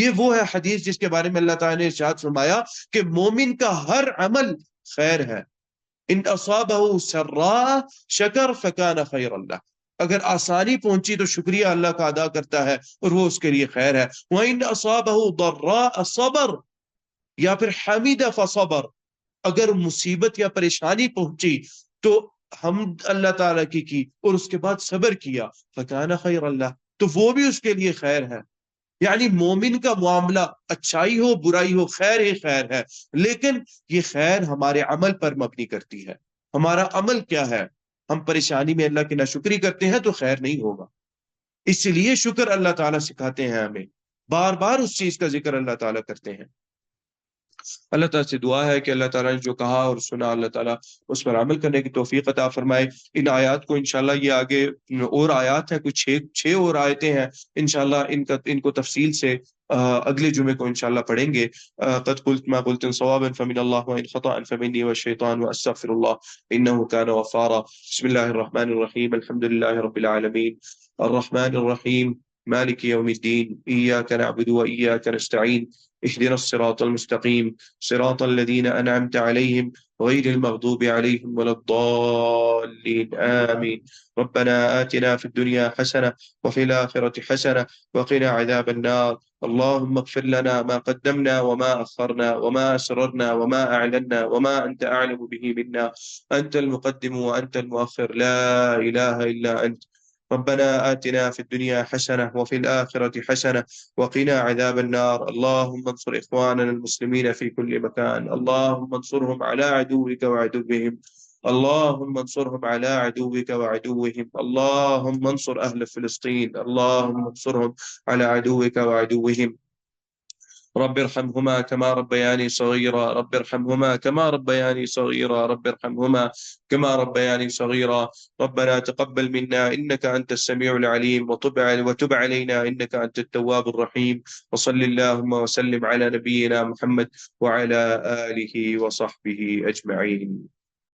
یہ وہ ہے حدیث جس کے بارے میں اللہ تعالیٰ نے ارشاد فرمایا کہ مومن کا ہر عمل خیر ہے. ان اصابہ سراء شکر فکان خیر اللہ، اگر آسانی پہنچی تو شکریہ اللہ کا ادا کرتا ہے اور وہ اس کے لیے خیر ہے. وَإِنْ أَصَابَهُ ضَرَّاءَ صَبَرَ، یا پھر حمید فصبر، اگر مصیبت یا پریشانی پہنچی تو حمد اللہ تعالیٰ کی اور اس کے بعد صبر کیا، فکان خیر اللہ، تو وہ بھی اس کے لیے خیر ہے. یعنی مومن کا معاملہ اچھائی ہو برائی ہو خیر ہی خیر ہے، لیکن یہ خیر ہمارے عمل پر مبنی کرتی ہے. ہمارا عمل کیا ہے؟ ہم پریشانی میں اللہ کی ناشکری کرتے ہیں تو خیر نہیں ہوگا. اس لیے شکر اللہ تعالیٰ سکھاتے ہیں ہمیں، بار بار اس چیز کا ذکر اللہ تعالیٰ کرتے ہیں. اللہ تعالیٰ سے دعا ہے کہ اللہ تعالیٰ نے جو کہا اور سنا اللہ تعالیٰ اس پر عمل کرنے کی توفیق عطا فرمائے. ان آیات کو انشاءاللہ یہ آگے اور آیات ہیں، کچھ چھ اور آیتیں ہیں، انشاءاللہ ان کو تفصیل سے اگلے جمعے کو انشاءاللہ پڑھیں گے. قد قلت ما قلت صوابا فمن اللہ وإن خطأ فمني والشيطان واستغفر الله انه كان غفارا. بسم الله الرحمن الرحيم الحمد لله رب العالمين الرحمن الرحيم مالك يوم الدين إياك نعبد وإياك نستعين اهدنا الصراط المستقيم صراط الذين أنعمت عليهم غير المغضوب عليهم ولا الضالين آمين. ربنا آتنا في الدنيا حسنة وفي الآخرة حسنة وقنا عذاب النار. اللهم اغفر لنا ما قدمنا وما أخرنا وما أسررنا وما أعلنا وما أنت أعلم به منا، أنت المقدم وأنت المؤخر، لا إله إلا أنت. ربنا آتنا في الدنيا حسنة وفي الآخرة حسنة وقنا عذاب النار. اللهم انصر إخواننا المسلمين في كل مكان، اللهم انصرهم على عدوك وعدوهم، اللهم انصرهم على عدوك وعدوهم، اللهم انصر أهل فلسطين، اللهم انصرهم على عدوك وعدوهم. رب ارحمهما كما ربياني صغيرا، رب ارحمهما كما ربياني صغيرا، رب ارحمهما كما ربياني صغيرا. ربنا تقبل منا إنك أنت السميع العليم وتب علينا إنك أنت التواب الرحيم. وصل اللهم وسلم على نبينا محمد وعلى آله وصحبه أجمعين.